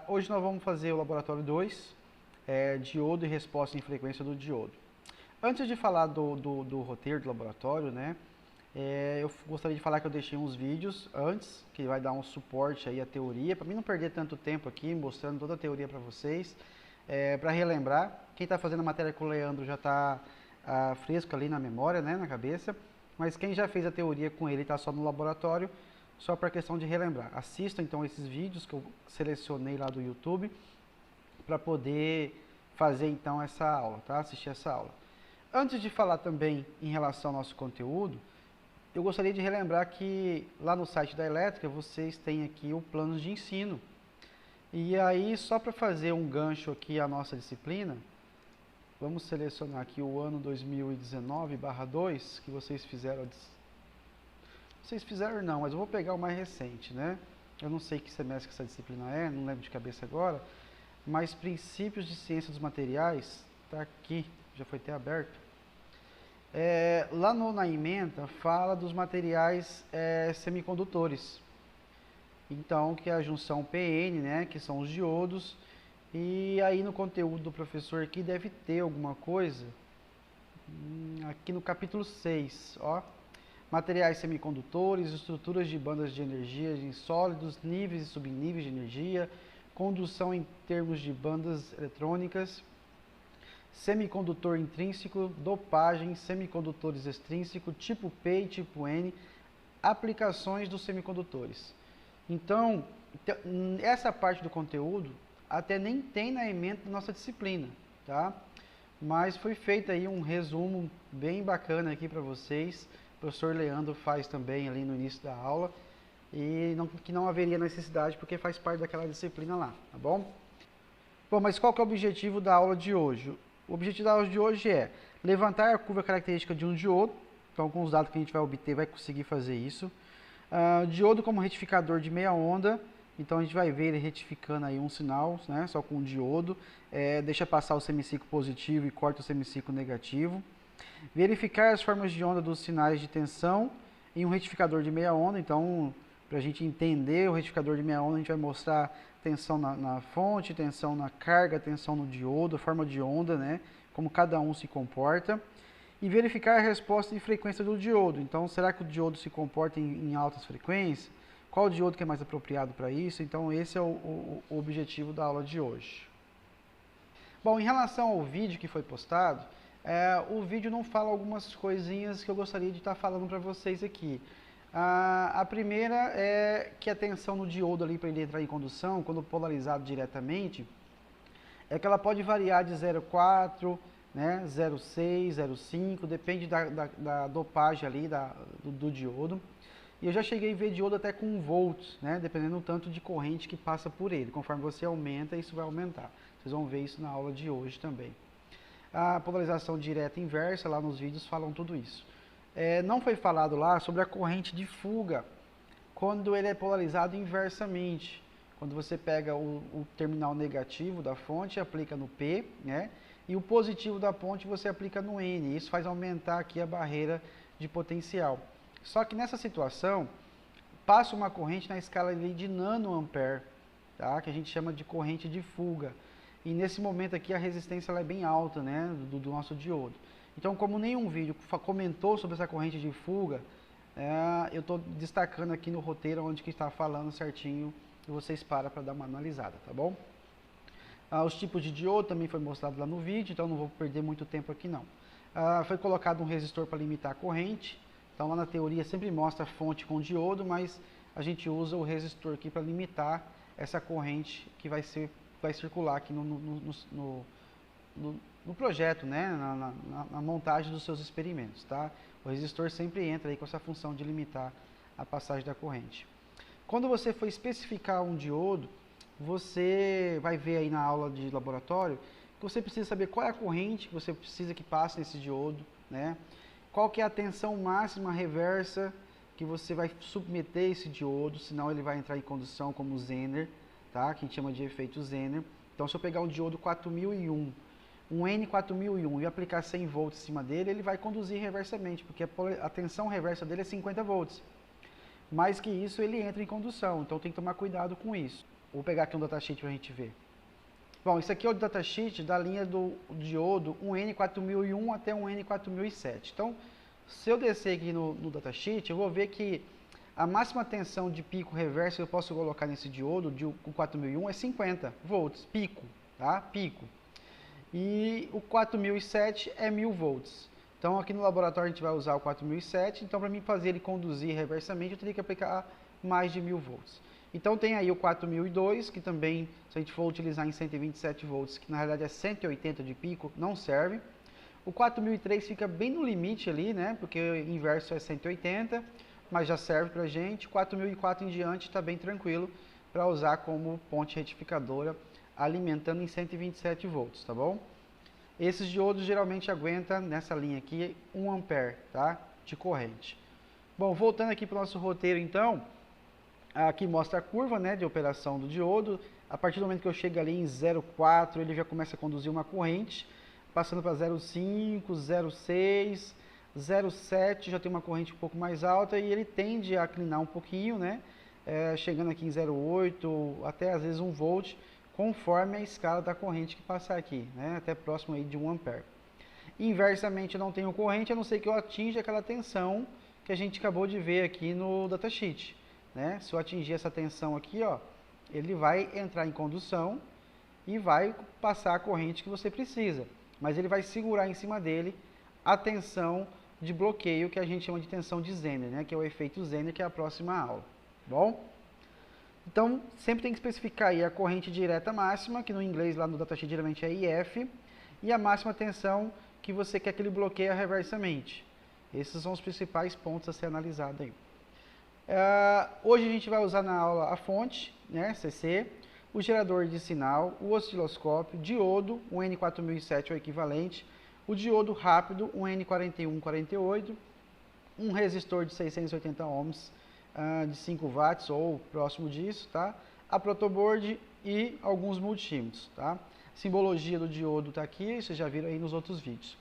Hoje nós vamos fazer o laboratório 2, diodo e resposta em frequência do diodo. Antes de falar do roteiro do laboratório, né, eu gostaria de falar que eu deixei uns vídeos antes, que vai dar um suporte aí à teoria, para mim não perder tanto tempo aqui, mostrando toda a teoria para vocês, para relembrar. Quem está fazendo a matéria com o Leandro já está fresco ali na memória, né, na cabeça, mas quem já fez a teoria com ele está só no laboratório, só para questão de relembrar. Assista então esses vídeos que eu selecionei lá do YouTube para poder fazer então essa aula, tá? Assistir essa aula. Antes de falar também em relação ao nosso conteúdo, eu gostaria de relembrar que lá no site da Elétrica vocês têm aqui o plano de ensino. E aí, só para fazer um gancho aqui à nossa disciplina, vamos selecionar aqui o ano 2019/2 que vocês fizeram. Vocês fizeram não, mas eu vou pegar o mais recente, né? Eu não sei que semestre que essa disciplina é, não lembro de cabeça agora, mas Princípios de Ciência dos Materiais, está aqui, já foi até aberto. Lá na ementa fala dos materiais semicondutores. Então, que é a junção PN, né, que são os diodos, e aí no conteúdo do professor aqui deve ter alguma coisa, aqui no capítulo 6, ó. Materiais semicondutores, estruturas de bandas de energia em sólidos, níveis e subníveis de energia, condução em termos de bandas eletrônicas, semicondutor intrínseco, dopagem, semicondutores extrínsecos, tipo P e tipo N, aplicações dos semicondutores. Então, essa parte do conteúdo até nem tem na ementa da nossa disciplina, tá? Mas foi feito aí um resumo bem bacana aqui para vocês. O professor Leandro faz também ali no início da aula, e que não haveria necessidade porque faz parte daquela disciplina lá, tá bom? Bom, mas qual que é o objetivo da aula de hoje? O objetivo da aula de hoje é levantar a curva característica de um diodo, então com os dados que a gente vai obter vai conseguir fazer isso. Diodo como retificador de meia onda, então a gente vai ver ele retificando aí um sinal, né, só com o diodo, deixa passar o semiciclo positivo e corta o semiciclo negativo. Verificar as formas de onda dos sinais de tensão em um retificador de meia onda. Então, para a gente entender o retificador de meia onda, a gente vai mostrar tensão na fonte, tensão na carga, tensão no diodo, a forma de onda, né, como cada um se comporta. E verificar a resposta de frequência do diodo. Então, será que o diodo se comporta em altas frequências? Qual o diodo que é mais apropriado para isso? Então, esse é o objetivo da aula de hoje. Bom, em relação ao vídeo que foi postado, o vídeo não fala algumas coisinhas que eu gostaria de estar falando para vocês aqui. A primeira é que a tensão no diodo ali para ele entrar em condução, quando polarizado diretamente, é que ela pode variar de 0,4, né, 0,6, 0,5, depende da dopagem ali do diodo. E eu já cheguei a ver diodo até com 1 volt, né, dependendo do tanto de corrente que passa por ele. Conforme você aumenta, isso vai aumentar. Vocês vão ver isso na aula de hoje também. A polarização direta e inversa, lá nos vídeos falam tudo isso. Não foi falado lá sobre a corrente de fuga, quando ele é polarizado inversamente. Quando você pega o terminal negativo da fonte, aplica no P, né? E o positivo da ponte você aplica no N. Isso faz aumentar aqui a barreira de potencial. Só que nessa situação, passa uma corrente na escala de nanoampere, tá? Que a gente chama de corrente de fuga. E nesse momento aqui a resistência ela é bem alta, né, do nosso diodo. Então, como nenhum vídeo comentou sobre essa corrente de fuga, eu estou destacando aqui no roteiro onde que está falando certinho e vocês param para dar uma analisada, tá bom? Os tipos de diodo também foi mostrado lá no vídeo, então não vou perder muito tempo aqui não. Foi colocado um resistor para limitar a corrente, então lá na teoria sempre mostra a fonte com diodo, mas a gente usa o resistor aqui para limitar essa corrente que vai circular aqui no projeto, né, na montagem dos seus experimentos, tá? O resistor sempre entra aí com essa função de limitar a passagem da corrente. Quando você for especificar um diodo, você vai ver aí na aula de laboratório que você precisa saber qual é a corrente que você precisa que passe nesse diodo, né? Qual que é a tensão máxima reversa que você vai submeter esse diodo, senão ele vai entrar em condução como Zener, tá? Que a gente chama de efeito Zener. Então, se eu pegar um diodo 4001, um N4001 e aplicar 100 volts em cima dele, ele vai conduzir reversamente, porque a tensão reversa dele é 50 volts. Mais que isso, ele entra em condução, então tem que tomar cuidado com isso. Vou pegar aqui um datasheet para a gente ver. Bom, isso aqui é o datasheet da linha do diodo 1N4001 até 1N4007. Então, se eu descer aqui no datasheet, eu vou ver que a máxima tensão de pico reverso que eu posso colocar nesse diodo, o 4001, é 50 volts, pico, tá? Pico. E o 4007 é 1000 volts. Então, aqui no laboratório a gente vai usar o 4007, então para mim fazer ele conduzir reversamente, eu teria que aplicar mais de 1000 volts. Então tem aí o 4002, que também, se a gente for utilizar em 127 volts, que na realidade é 180 de pico, não serve. O 4003 fica bem no limite ali, né, porque o inverso é 180, mas já serve pra gente. 4004 em diante está bem tranquilo para usar como ponte retificadora, alimentando em 127 volts, tá bom? Esses diodos geralmente aguentam, nessa linha aqui, 1 ampere, tá, de corrente. Bom, voltando aqui para o nosso roteiro então, aqui mostra a curva, né, de operação do diodo. A partir do momento que eu chego ali em 0,4, ele já começa a conduzir uma corrente, passando para 0,5, 0,6, 0,7, já tem uma corrente um pouco mais alta e ele tende a inclinar um pouquinho, né, chegando aqui em 0,8, até às vezes 1 volt, conforme a escala da corrente que passar aqui, né, até próximo aí de 1 ampere. Inversamente eu não tenho corrente, a não ser que eu atinja aquela tensão que a gente acabou de ver aqui no datasheet. Né? Se eu atingir essa tensão aqui, ó, ele vai entrar em condução e vai passar a corrente que você precisa. Mas ele vai segurar em cima dele a tensão de bloqueio, que a gente chama de tensão de Zener, né? Que é o efeito Zener, que é a próxima aula. Bom? Então, sempre tem que especificar aí a corrente direta máxima, que no inglês lá no datasheet geralmente é IF, e a máxima tensão que você quer que ele bloqueie reversamente. Esses são os principais pontos a ser analisados aí. Hoje a gente vai usar na aula a fonte, né, CC, o gerador de sinal, o osciloscópio, diodo, o N4007 é o equivalente, o diodo rápido, o N4148, um resistor de 680 ohms de 5 watts ou próximo disso, tá? A protoboard e alguns multímetros, tá? Simbologia do diodo está aqui, vocês já viram aí nos outros vídeos.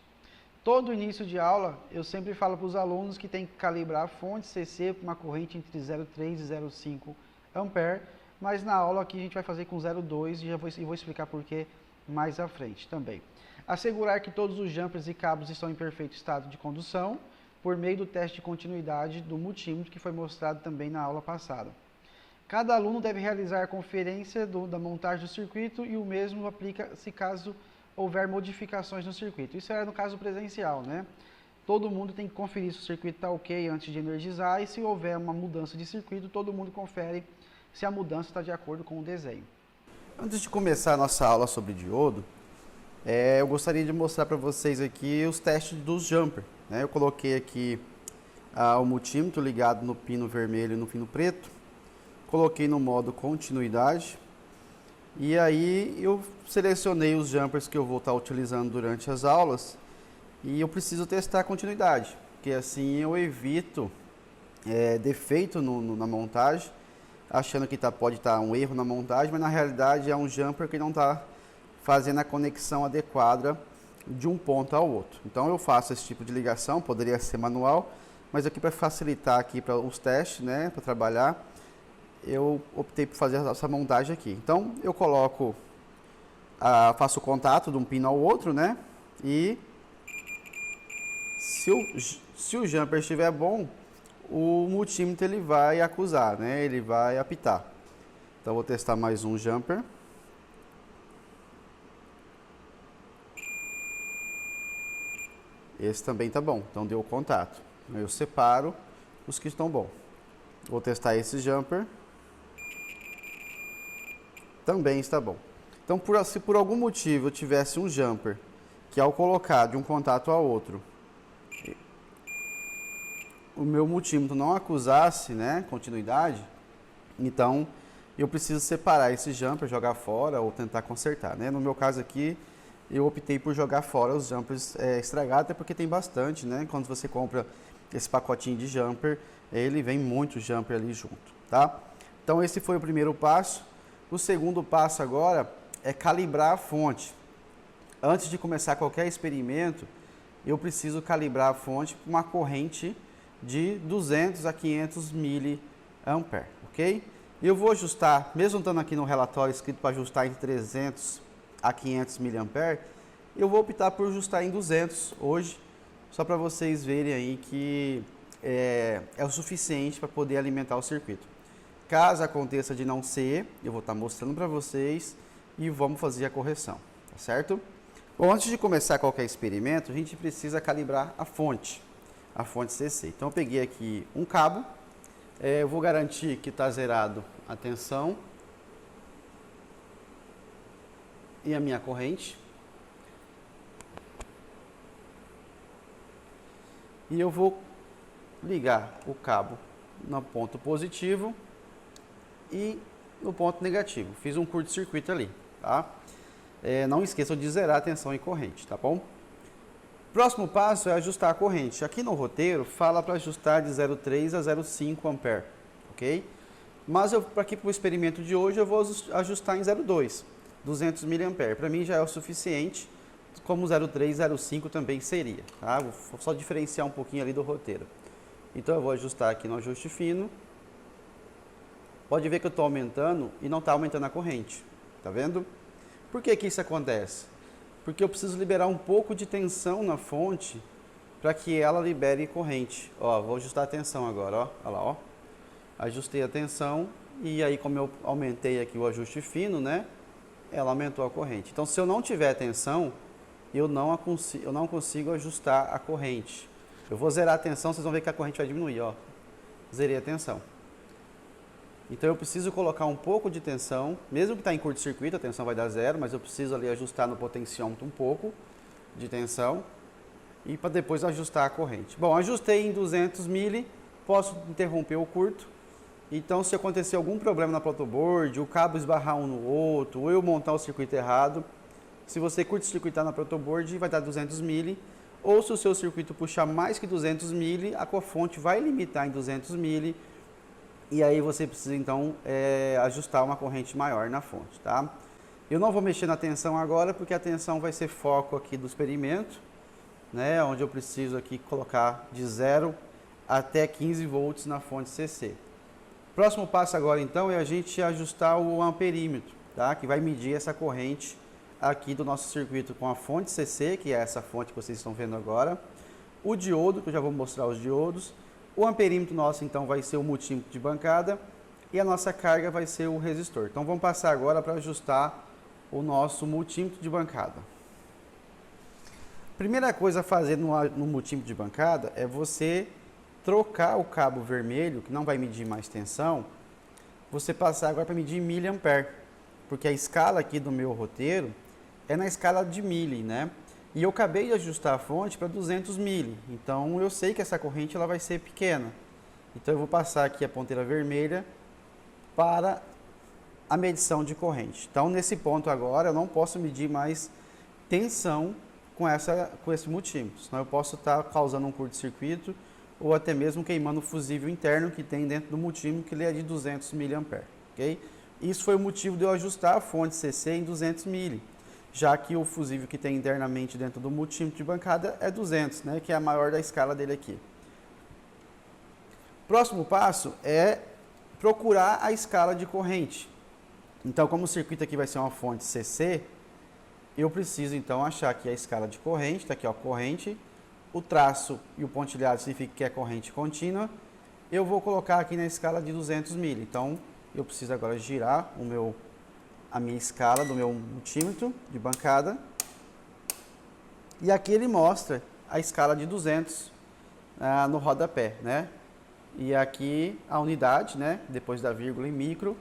Todo início de aula, eu sempre falo para os alunos que tem que calibrar a fonte CC com uma corrente entre 0,3 e 0,5 ampere, mas na aula aqui a gente vai fazer com 0,2 e já vou explicar por que mais à frente também. Assegurar que todos os jumpers e cabos estão em perfeito estado de condução, por meio do teste de continuidade do multímetro que foi mostrado também na aula passada. Cada aluno deve realizar a conferência da montagem do circuito e o mesmo aplica-se caso houver modificações no circuito. Isso é no caso presencial, né? Todo mundo tem que conferir se o circuito está ok antes de energizar e se houver uma mudança de circuito, todo mundo confere se a mudança está de acordo com o desenho. Antes de começar a nossa aula sobre diodo, eu gostaria de mostrar para vocês aqui os testes dos jumper, né? Eu coloquei aqui o multímetro ligado no pino vermelho e no pino preto, coloquei no modo continuidade. E aí eu selecionei os jumpers que eu vou estar utilizando durante as aulas e eu preciso testar a continuidade, porque assim eu evito defeito na montagem, achando que pode estar um erro na montagem, mas na realidade é um jumper que não está fazendo a conexão adequada de um ponto ao outro. Então eu faço esse tipo de ligação, poderia ser manual, mas aqui para facilitar aqui para os testes, né, para trabalhar, eu optei por fazer essa montagem aqui. Então, eu coloco, faço o contato de um pino ao outro, né? E se o jumper estiver bom, o multímetro ele vai acusar, né? Ele vai apitar. Então, vou testar mais um jumper. Esse também tá bom, então deu o contato. Eu separo os que estão bons. Vou testar esse jumper. Também está bom. Então, se por algum motivo eu tivesse um jumper que ao colocar de um contato ao outro, o meu multímetro não acusasse, né, continuidade, então eu preciso separar esse jumper, jogar fora ou tentar consertar, né? No meu caso aqui, eu optei por jogar fora os jumpers estragados, até porque tem bastante, né? Quando você compra esse pacotinho de jumper, ele vem muito jumper ali junto, tá? Então esse foi o primeiro passo. O segundo passo agora é calibrar a fonte. Antes de começar qualquer experimento, eu preciso calibrar a fonte com uma corrente de 200 a 500 miliampere, ok? Eu vou ajustar, mesmo estando aqui no relatório escrito para ajustar entre 300 a 500 mA, eu vou optar por ajustar em 200 hoje, só para vocês verem aí que é o suficiente para poder alimentar o circuito. Caso aconteça de não ser, eu vou estar mostrando para vocês e vamos fazer a correção, tá certo? Bom, antes de começar qualquer experimento, a gente precisa calibrar a fonte CC. Então eu peguei aqui um cabo, eu vou garantir que está zerado a tensão e a minha corrente. E eu vou ligar o cabo no ponto positivo e no ponto negativo. Fiz um curto-circuito ali, tá? Não esqueçam de zerar a tensão e corrente, tá bom? Próximo passo é ajustar a corrente. Aqui no roteiro fala para ajustar de 0,3 a 0,5 ampere, ok? Mas aqui para o experimento de hoje eu vou ajustar em 0,2, 200 mA. Para mim já é o suficiente, como 0,3, 0,5 também seria, tá? Vou só diferenciar um pouquinho ali do roteiro. Então eu vou ajustar aqui no ajuste fino. Pode ver que eu estou aumentando e não está aumentando a corrente, tá vendo? Por que que isso acontece? Porque eu preciso liberar um pouco de tensão na fonte para que ela libere corrente. Ó, vou ajustar a tensão agora, ó. Olha lá, ó. Ajustei a tensão e aí como eu aumentei aqui o ajuste fino, né? Ela aumentou a corrente. Então se eu não tiver tensão, eu não consigo ajustar a corrente. Eu vou zerar a tensão, vocês vão ver que a corrente vai diminuir, ó. Zerei a tensão. Então eu preciso colocar um pouco de tensão, mesmo que está em curto-circuito, a tensão vai dar zero, mas eu preciso ali ajustar no potenciômetro um pouco de tensão e para depois ajustar a corrente. Bom, ajustei em 200 mili, posso interromper o curto. Então se acontecer algum problema na protoboard, o cabo esbarrar um no outro, ou eu montar o circuito errado, se você curto-circuitar na protoboard vai dar 200 mili, ou se o seu circuito puxar mais que 200 mili, a fonte vai limitar em 200 mili, e aí você precisa então ajustar uma corrente maior na fonte, tá? Eu não vou mexer na tensão agora, porque a tensão vai ser foco aqui do experimento, né? Onde eu preciso aqui colocar de 0 até 15 volts na fonte CC. Próximo passo agora então é a gente ajustar o amperímetro, tá? Que vai medir essa corrente aqui do nosso circuito com a fonte CC, que é essa fonte que vocês estão vendo agora, o diodo, que eu já vou mostrar os diodos. O amperímetro nosso, então, vai ser o multímetro de bancada e a nossa carga vai ser o resistor. Então, vamos passar agora para ajustar o nosso multímetro de bancada. Primeira coisa a fazer no multímetro de bancada é você trocar o cabo vermelho, que não vai medir mais tensão, você passar agora para medir miliampere, porque a escala aqui do meu roteiro é na escala de mili, né? E eu acabei de ajustar a fonte para 200 mili, então eu sei que essa corrente ela vai ser pequena. Então eu vou passar aqui a ponteira vermelha para a medição de corrente. Então nesse ponto agora eu não posso medir mais tensão com esse multímetro, senão eu posso estar causando um curto-circuito ou até mesmo queimando o fusível interno que tem dentro do multímetro, que ele é de 200 mA, ok? Isso foi o motivo de eu ajustar a fonte CC em 200 mili. Já que o fusível que tem internamente dentro do multímetro de bancada é 200, né, que é a maior da escala dele aqui. Próximo passo é procurar a escala de corrente. Então, como o circuito aqui vai ser uma fonte CC, eu preciso então achar aqui a escala de corrente, está aqui ó, corrente, o traço e o pontilhado significa que é corrente contínua, eu vou colocar aqui na escala de 200 mili. Então, eu preciso agora girar a minha escala do meu multímetro de bancada. E aqui ele mostra a escala de 200 no rodapé, né? E aqui a unidade, né? Depois da vírgula em micro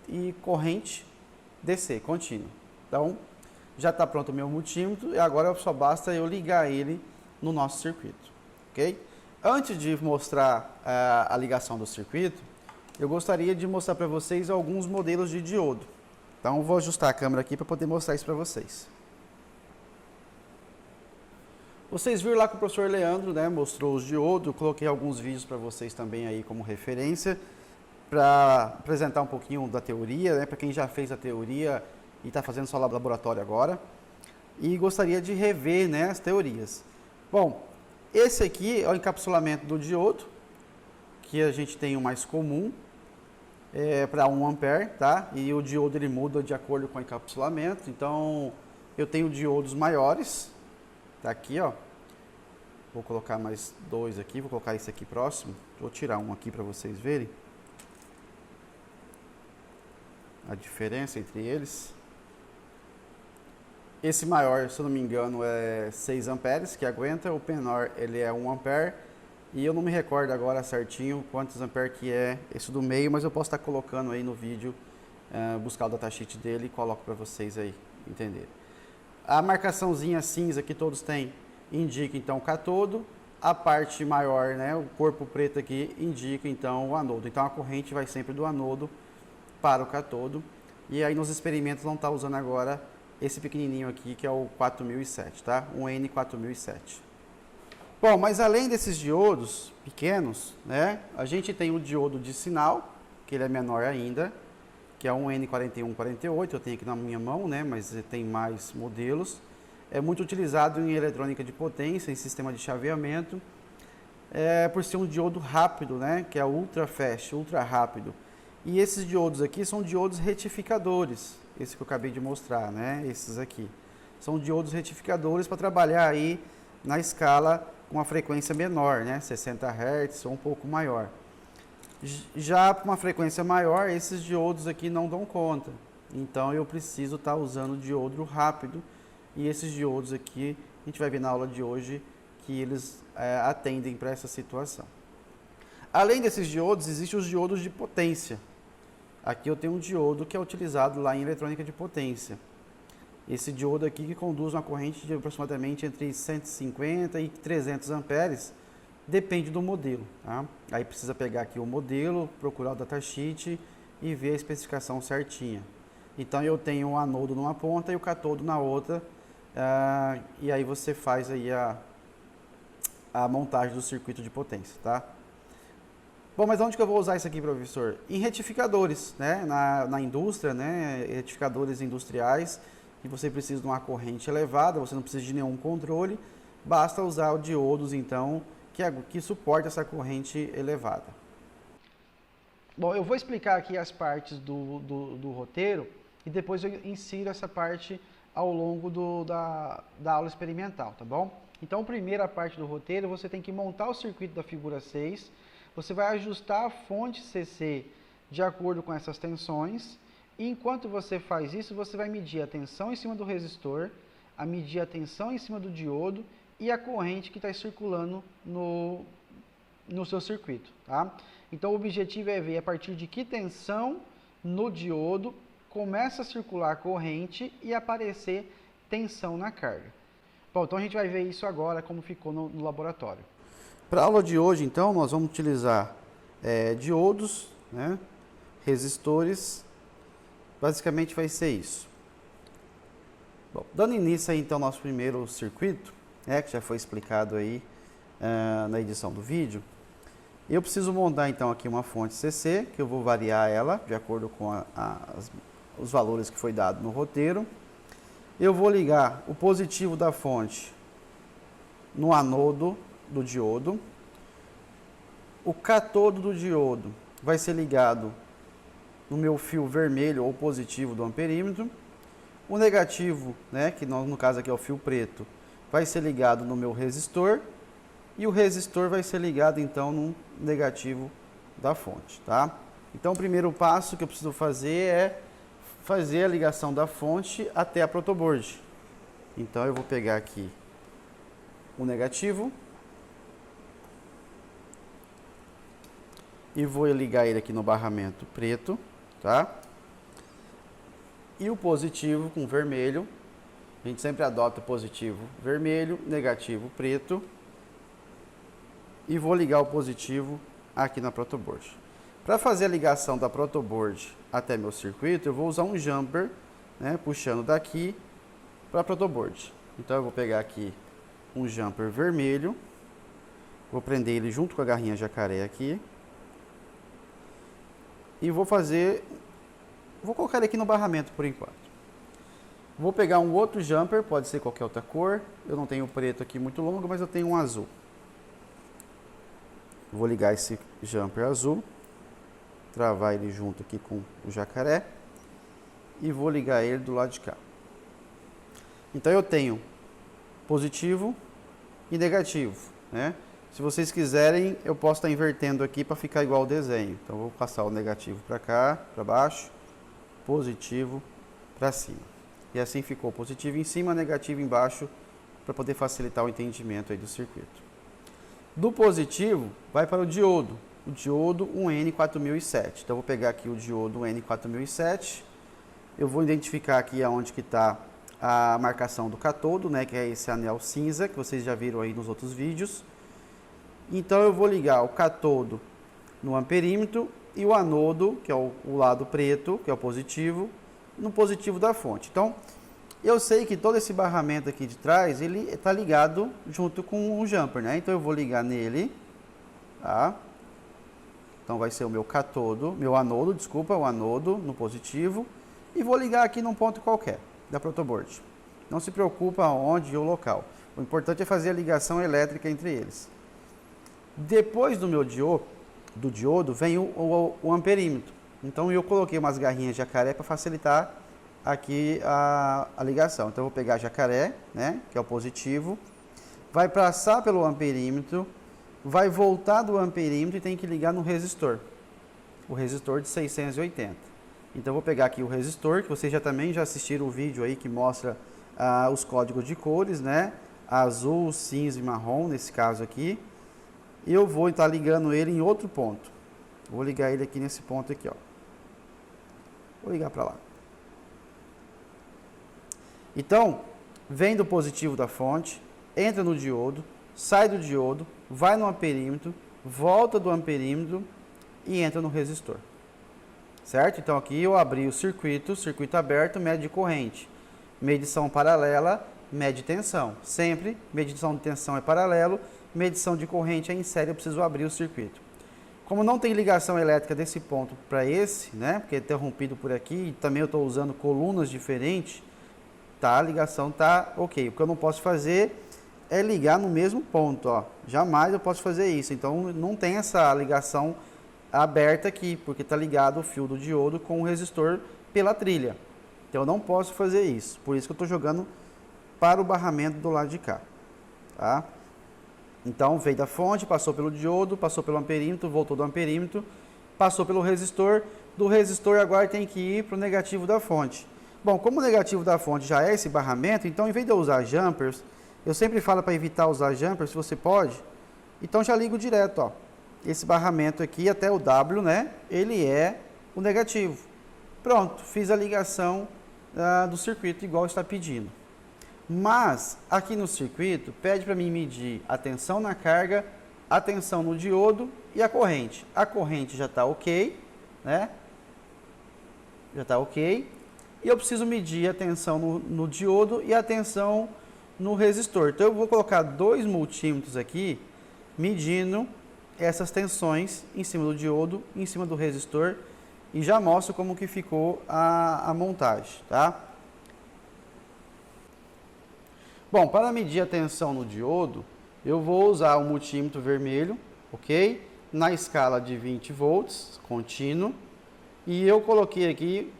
e corrente DC, contínua. Então, já está pronto o meu multímetro e agora só basta eu ligar ele no nosso circuito, ok? Antes de mostrar a ligação do circuito, eu gostaria de mostrar para vocês alguns modelos de diodo. Então, eu vou ajustar a câmera aqui para poder mostrar isso para vocês. Vocês viram lá que o professor Leandro, né, mostrou os diodos, eu coloquei alguns vídeos para vocês também aí como referência, para apresentar um pouquinho da teoria, né, para quem já fez a teoria e está fazendo só laboratório agora, e gostaria de rever, né, as teorias. Bom, esse aqui é o encapsulamento do diodo, que a gente tem o mais comum, para 1 ampere, tá? E o diodo ele muda de acordo com o encapsulamento. Então, eu tenho diodos maiores, tá aqui, ó. Vou colocar mais 2 aqui, vou colocar esse aqui próximo. Vou tirar um aqui para vocês verem a diferença entre eles. Esse maior, se eu não me engano, é 6 amperes que aguenta, o menor ele é 1 ampere. E eu não me recordo agora certinho quantos amperes que é esse do meio, mas eu posso estar colocando aí no vídeo, buscar o datasheet dele e coloco para vocês aí entenderem. A marcaçãozinha cinza que todos têm indica então o catodo, a parte maior, né, o corpo preto aqui, indica então o anodo. Então a corrente vai sempre do anodo para o catodo. E aí nos experimentos vão estar usando agora esse pequenininho aqui que é o 4007, tá? Um N4007. Bom, mas além desses diodos pequenos, né, a gente tem o diodo de sinal, que ele é menor ainda, que é um N4148, eu tenho aqui na minha mão, né, mas tem mais modelos. É muito utilizado em eletrônica de potência, em sistema de chaveamento, por ser um diodo rápido, né, que é ultra fast, ultra rápido. E esses diodos aqui são diodos retificadores, esse que eu acabei de mostrar, né, esses aqui. São diodos retificadores para trabalhar aí na escala com uma frequência menor, né, 60 Hz ou um pouco maior. Já para uma frequência maior, esses diodos aqui não dão conta. Então eu preciso estar usando diodo rápido. E esses diodos aqui, a gente vai ver na aula de hoje que eles atendem para essa situação. Além desses diodos, existem os diodos de potência. Aqui eu tenho um diodo que é utilizado lá em eletrônica de potência. Esse diodo aqui que conduz uma corrente de aproximadamente entre 150 e 300 amperes, depende do modelo. Tá? Aí precisa pegar aqui o modelo, procurar o datasheet e ver a especificação certinha. Então eu tenho um anodo numa ponta e o catodo na outra, e aí você faz aí a montagem do circuito de potência, tá? Bom, mas onde que eu vou usar isso aqui, professor? Em retificadores, né? Na indústria, né? Retificadores industriais, que você precisa de uma corrente elevada, você não precisa de nenhum controle, basta usar o diodos, então, que suporta essa corrente elevada. Bom, eu vou explicar aqui as partes do roteiro e depois eu insiro essa parte ao longo da aula experimental, tá bom? Então, primeira parte do roteiro, você tem que montar o circuito da figura 6, você vai ajustar a fonte CC de acordo com essas tensões, e enquanto você faz isso, você vai medir a tensão em cima do resistor, medir a tensão em cima do diodo e a corrente que está circulando no seu circuito, tá? Então, o objetivo é ver a partir de que tensão no diodo começa a circular a corrente e aparecer tensão na carga. Bom, então a gente vai ver isso agora, como ficou no laboratório. Para a aula de hoje, então, nós vamos utilizar diodos, né, resistores, basicamente vai ser isso. Bom, dando início aí, então, ao nosso primeiro circuito, que já foi explicado aí na edição do vídeo, eu preciso montar, então, aqui uma fonte CC, que eu vou variar ela, de acordo com os valores que foi dado no roteiro. Eu vou ligar o positivo da fonte no anodo do diodo. O catodo do diodo vai ser ligado no meu fio vermelho ou positivo do amperímetro. O negativo, né, que no caso aqui é o fio preto, vai ser ligado no meu resistor. E o resistor vai ser ligado então no negativo da fonte, tá? Então o primeiro passo que eu preciso fazer é fazer a ligação da fonte até a protoboard. Então eu vou pegar aqui o negativo e vou ligar ele aqui no barramento preto, tá? E o positivo com vermelho, a gente sempre adota o positivo vermelho, negativo preto, e vou ligar o positivo aqui na protoboard. Para fazer a ligação da protoboard até meu circuito, eu vou usar um jumper, né, puxando daqui para a protoboard. Então eu vou pegar aqui um jumper vermelho, vou prender ele junto com a garrinha jacaré aqui e vou colocar ele aqui no barramento por enquanto. Vou pegar um outro jumper, pode ser qualquer outra cor, eu não tenho preto aqui muito longo, mas eu tenho um azul. Vou ligar esse jumper azul travar ele junto aqui com o jacaré e vou ligar ele do lado de cá. Então eu tenho positivo e negativo, né? Se vocês quiserem, eu posso estar invertendo aqui para ficar igual ao desenho. Então, eu vou passar o negativo para cá, para baixo, positivo para cima. E assim ficou positivo em cima, negativo embaixo, para poder facilitar o entendimento aí do circuito. Do positivo, vai para o diodo um N4007. Então, eu vou pegar aqui o diodo N4007. Eu vou identificar aqui aonde que está a marcação do catodo, né, que é esse anel cinza, que vocês já viram aí nos outros vídeos. Então, eu vou ligar o catodo no amperímetro e o anodo, que é o lado preto, que é o positivo, no positivo da fonte. Então, eu sei que todo esse barramento aqui de trás, ele está ligado junto com o jumper, né? Então, eu vou ligar nele, tá? Então, vai ser o meu catodo, meu anodo, desculpa, o anodo no positivo. E vou ligar aqui num ponto qualquer da protoboard. Não se preocupa aonde ou o local. O importante é fazer a ligação elétrica entre eles. Depois do meu diodo vem o amperímetro. Então eu coloquei umas garrinhas de jacaré para facilitar aqui a ligação. Então eu vou pegar jacaré, né, que é o positivo, vai passar pelo amperímetro, vai voltar do amperímetro e tem que ligar no resistor. O resistor de 680. Então eu vou pegar aqui o resistor, que vocês também já assistiram o vídeo aí que mostra os códigos de cores, né? Azul, cinza e marrom, nesse caso aqui. E eu vou estar ligando ele em outro ponto. Vou ligar ele aqui nesse ponto aqui, ó. Vou ligar para lá. Então, vem do positivo da fonte, entra no diodo, sai do diodo, vai no amperímetro, volta do amperímetro e entra no resistor. Certo? Então aqui eu abri o circuito aberto, mede corrente. Medição paralela, mede tensão. Sempre medição de tensão é paralelo, medição de corrente é em série, eu preciso abrir o circuito. Como não tem ligação elétrica desse ponto para esse, né? Porque é interrompido por aqui, e também eu estou usando colunas diferentes, tá? A ligação tá ok. O que eu não posso fazer é ligar no mesmo ponto, ó. Jamais eu posso fazer isso. Então não tem essa ligação aberta aqui, porque está ligado o fio do diodo com o resistor pela trilha. Então eu não posso fazer isso. Por isso que eu estou jogando para o barramento do lado de cá. Tá? Então veio da fonte, passou pelo diodo, passou pelo amperímetro, voltou do amperímetro, passou pelo resistor. Do resistor agora tem que ir para o negativo da fonte. Bom, como o negativo da fonte já é esse barramento, então em vez de eu usar jumpers, eu sempre falo para evitar usar jumpers, se você pode. Então já ligo direto, ó. Esse barramento aqui até o W, né? Ele é o negativo. Pronto, fiz a ligação do circuito igual está pedindo. Mas aqui no circuito pede para mim medir a tensão na carga, a tensão no diodo e a corrente. A corrente já está ok, né? Já está ok. E eu preciso medir a tensão no diodo e a tensão no resistor. Então eu vou colocar 2 multímetros aqui medindo essas tensões em cima do diodo, em cima do resistor, e já mostro como que ficou a montagem, tá? Bom, para medir a tensão no diodo, eu vou usar o multímetro vermelho, ok? Na escala de 20 volts, contínuo, e eu coloquei aqui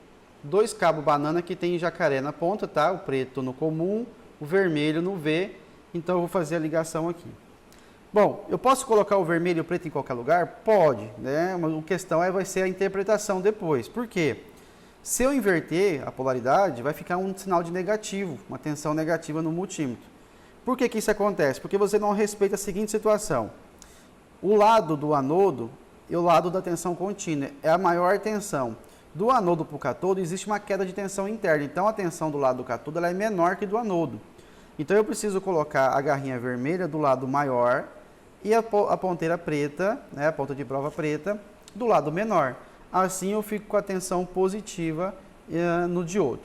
2 cabos banana que tem jacaré na ponta, tá? O preto no comum, o vermelho no V, então eu vou fazer a ligação aqui. Bom, eu posso colocar o vermelho e o preto em qualquer lugar? Pode, né? Mas a questão vai ser a interpretação depois. Por quê? Se eu inverter a polaridade, vai ficar um sinal de negativo, uma tensão negativa no multímetro. Por que que isso acontece? Porque você não respeita a seguinte situação. O lado do anodo e o lado da tensão contínua é a maior tensão. Do anodo para o catodo existe uma queda de tensão interna, então a tensão do lado do catodo ela é menor que do anodo. Então eu preciso colocar a garrinha vermelha do lado maior e a ponteira preta, né, a ponta de prova preta, do lado menor. Assim eu fico com a tensão positiva no diodo.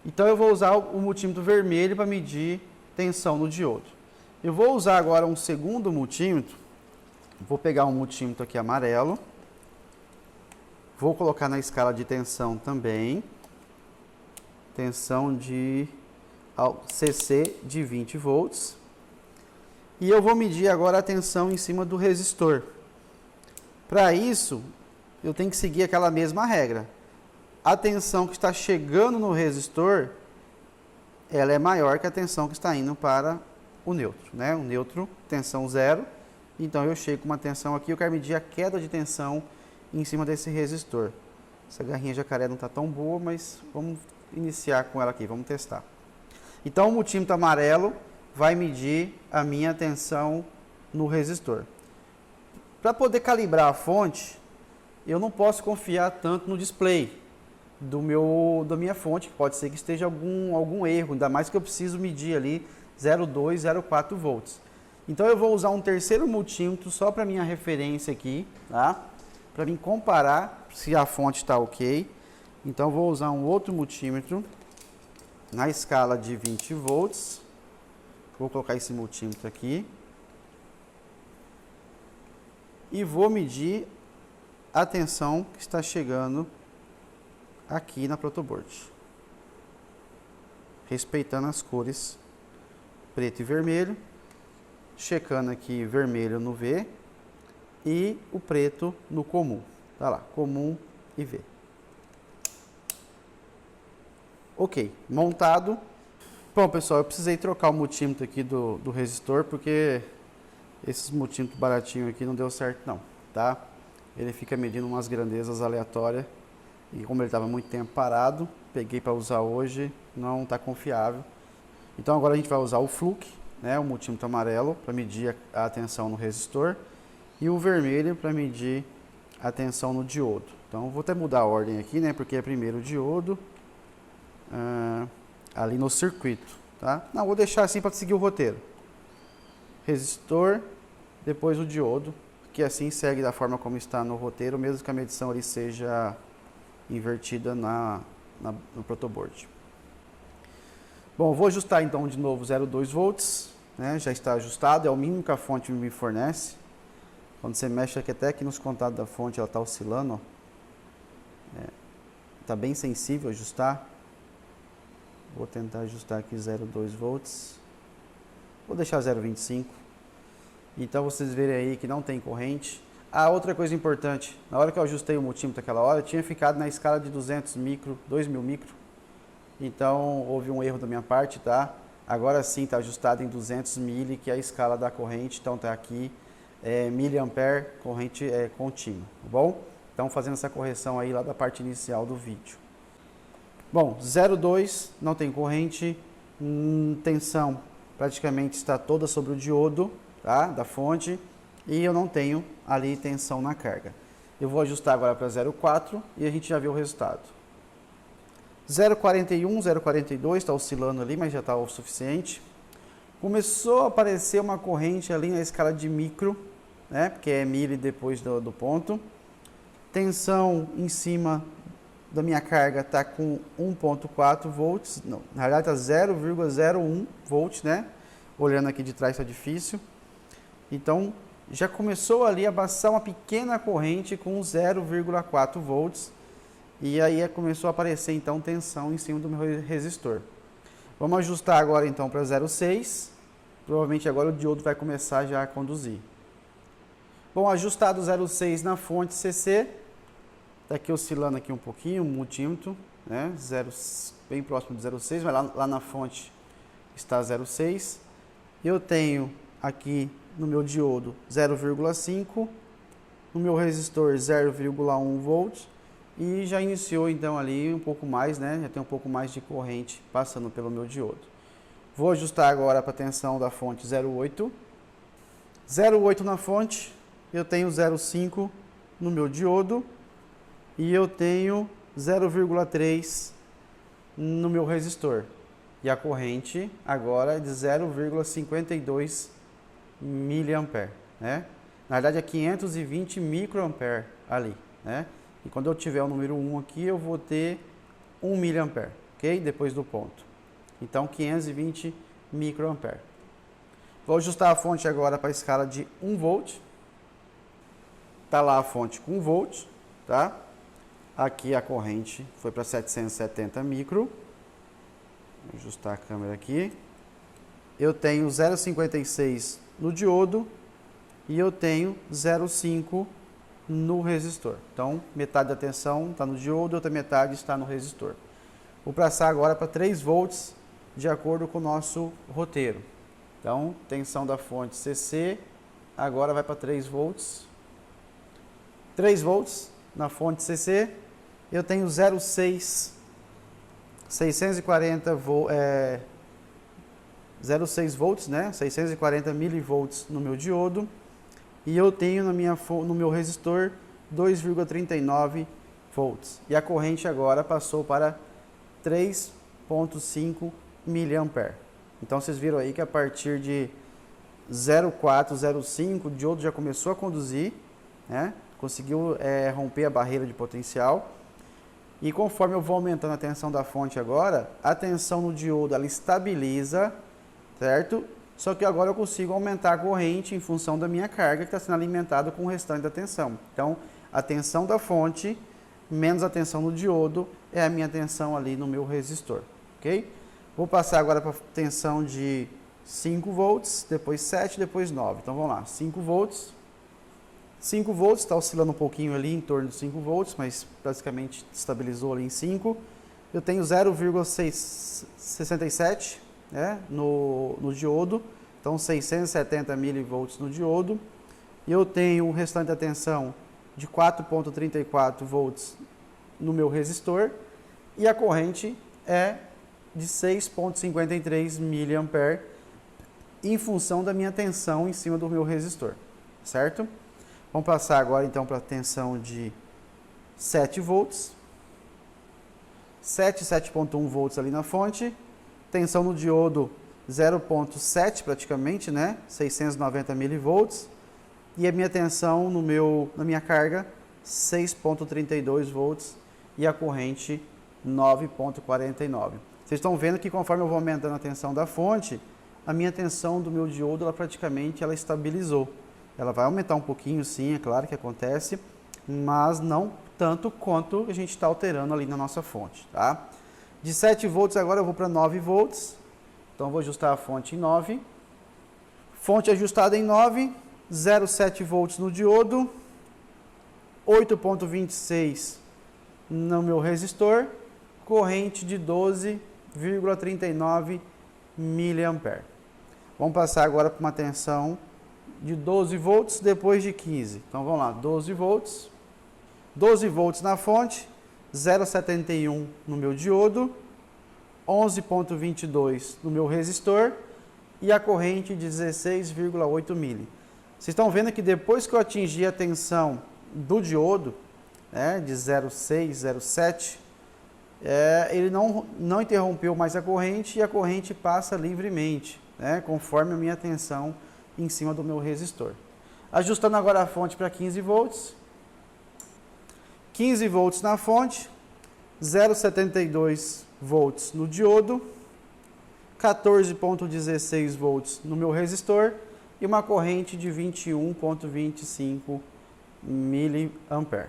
Então eu vou usar o multímetro vermelho para medir tensão no diodo. Eu vou usar agora um segundo multímetro. Vou pegar um multímetro aqui amarelo. Vou colocar na escala de tensão também. Tensão de CC de 20 volts. E eu vou medir agora a tensão em cima do resistor. Para isso, eu tenho que seguir aquela mesma regra. A tensão que está chegando no resistor, ela é maior que a tensão que está indo para o neutro, né? O neutro, tensão 0. Então eu chego com uma tensão aqui, eu quero medir a queda de tensão em cima desse resistor. Essa garrinha jacaré não está tão boa, mas vamos iniciar com ela aqui, vamos testar. Então o multímetro amarelo vai medir a minha tensão no resistor. Para poder calibrar a fonte, eu não posso confiar tanto no display da minha fonte, que pode ser que esteja algum erro, ainda mais que eu preciso medir ali 0,2, 0,4 volts. Então eu vou usar um terceiro multímetro só para minha referência aqui, tá? Para mim comparar se a fonte está ok. Então eu vou usar um outro multímetro na escala de 20 volts. Vou colocar esse multímetro aqui. E vou medir a tensão que está chegando aqui na protoboard. Respeitando as cores preto e vermelho. Checando aqui vermelho no V e o preto no comum. Tá lá, comum e V. Ok, montado. Bom, pessoal, eu precisei trocar o multímetro aqui do resistor, porque esses multímetros baratinhos aqui não deu certo não, tá? Ele fica medindo umas grandezas aleatórias e como ele estava muito tempo parado, peguei para usar hoje, não está confiável. Então agora a gente vai usar o Fluke, né, o multímetro amarelo para medir a tensão no resistor e o vermelho para medir a tensão no diodo. Então vou até mudar a ordem aqui, né, porque é primeiro o diodo ali no circuito, tá? Não, vou deixar assim para seguir o roteiro. Resistor, depois o diodo, que assim segue da forma como está no roteiro, mesmo que a medição ali seja invertida no protoboard. Bom, vou ajustar então de novo 0,2 volts, né? Já está ajustado, é o mínimo que a fonte me fornece. Quando você mexe aqui, até aqui nos contatos da fonte, ela está oscilando, está bem sensível ajustar. Vou tentar ajustar aqui 0,2 volts. Vou deixar 0,25. Então vocês verem aí que não tem corrente. Ah, outra coisa importante, na hora que eu ajustei o multímetro aquela hora, eu tinha ficado na escala de 200 micro, 2000 micro. Então houve um erro da minha parte, tá? Agora sim está ajustado em 200 mili, que é a escala da corrente. Então está aqui, miliampere, corrente contínua, tá bom? Então fazendo essa correção aí lá da parte inicial do vídeo. Bom, 0,2 não tem corrente, tensão praticamente está toda sobre o diodo, tá? Da fonte, e eu não tenho ali tensão na carga. Eu vou ajustar agora para 0,4 e a gente já vê o resultado. 0,41, 0,42 está oscilando ali, mas já está o suficiente. Começou a aparecer uma corrente ali na escala de micro, né? Porque é mili depois do ponto. Tensão em cima da minha carga está com 1,4 volts, não, na realidade está 0,01 volts, né? Olhando aqui de trás está difícil. Então, já começou ali a passar uma pequena corrente com 0,4 volts. E aí começou a aparecer então tensão em cima do meu resistor. Vamos ajustar agora então para 0,6. Provavelmente agora o diodo vai começar já a conduzir. Bom, ajustado 0,6 na fonte CC. Está aqui oscilando aqui um pouquinho, o multímetro, né? Bem próximo de 0,6, mas lá na fonte está 0,6. Eu tenho aqui no meu diodo 0,5, no meu resistor 0,1 volts e já iniciou então ali um pouco mais, né? Já tem um pouco mais de corrente passando pelo meu diodo. Vou ajustar agora para a tensão da fonte 0,8. 0,8 na fonte, eu tenho 0,5 no meu diodo. E eu tenho 0,3 no meu resistor. E a corrente agora é de 0,52 miliampere, né? Na verdade é 520 microampere ali, né? E quando eu tiver o número 1 aqui, eu vou ter 1 miliampere, ok? Depois do ponto. Então 520 microampere. Vou ajustar a fonte agora para a escala de 1 volt. Tá lá a fonte com 1 volt, tá? Aqui a corrente foi para 770 micro. Vou ajustar a câmera aqui. Eu tenho 0,56 no diodo e eu tenho 0,5 no resistor. Então, metade da tensão está no diodo, outra metade está no resistor. Vou passar agora para 3 volts, de acordo com o nosso roteiro. Então, tensão da fonte CC, agora vai para 3 volts. 3 volts na fonte CC, eu tenho 0,6, 0,6 volts, né? 640 milivolts no meu diodo. E eu tenho no meu resistor 2,39 volts. E a corrente agora passou para 3,5 miliampere. Então vocês viram aí que a partir de 0,4, 0,5 o diodo já começou a conduzir, né? Conseguiu romper a barreira de potencial. E conforme eu vou aumentando a tensão da fonte agora, a tensão no diodo ela estabiliza, certo? Só que agora eu consigo aumentar a corrente em função da minha carga que está sendo alimentada com o restante da tensão. Então, a tensão da fonte menos a tensão no diodo é a minha tensão ali no meu resistor, ok? Vou passar agora para a tensão de 5 volts, depois 7, depois 9. Então, vamos lá, 5 volts. 5 volts, está oscilando um pouquinho ali em torno de 5 volts, mas praticamente estabilizou ali em 5. Eu tenho 0,67, né, no diodo, então 670 milivolts no diodo. E eu tenho o restante da tensão de 4,34 volts no meu resistor. E a corrente é de 6,53 miliampere em função da minha tensão em cima do meu resistor, certo? Vamos passar agora então para a tensão de 7 volts. 7,1 volts ali na fonte. Tensão no diodo 0,7 praticamente, né? 690 milivolts. E a minha tensão na minha carga 6,32 volts e a corrente 9,49. Vocês estão vendo que conforme eu vou aumentando a tensão da fonte, a minha tensão do meu diodo ela praticamente estabilizou. Ela vai aumentar um pouquinho, sim, é claro que acontece, mas não tanto quanto a gente está alterando ali na nossa fonte, tá? De 7 volts agora eu vou para 9 volts, então eu vou ajustar a fonte em 9. Fonte ajustada em 9, 0,7 volts no diodo, 8,26 no meu resistor, corrente de 12,39 miliampere. Vamos passar agora para uma tensão de 12 volts depois de 15. Então vamos lá, 12 volts. 12 volts na fonte, 0,71 no meu diodo, 11,22 no meu resistor e a corrente de 16,8 mili. Vocês estão vendo que depois que eu atingi a tensão do diodo, né, de 0,6, 0,7, ele não interrompeu mais a corrente e a corrente passa livremente, né, conforme a minha tensão em cima do meu resistor. Ajustando agora a fonte para 15 volts. 15 volts na fonte, 0,72 volts no diodo, 14,16 volts no meu resistor e uma corrente de 21,25 miliampere,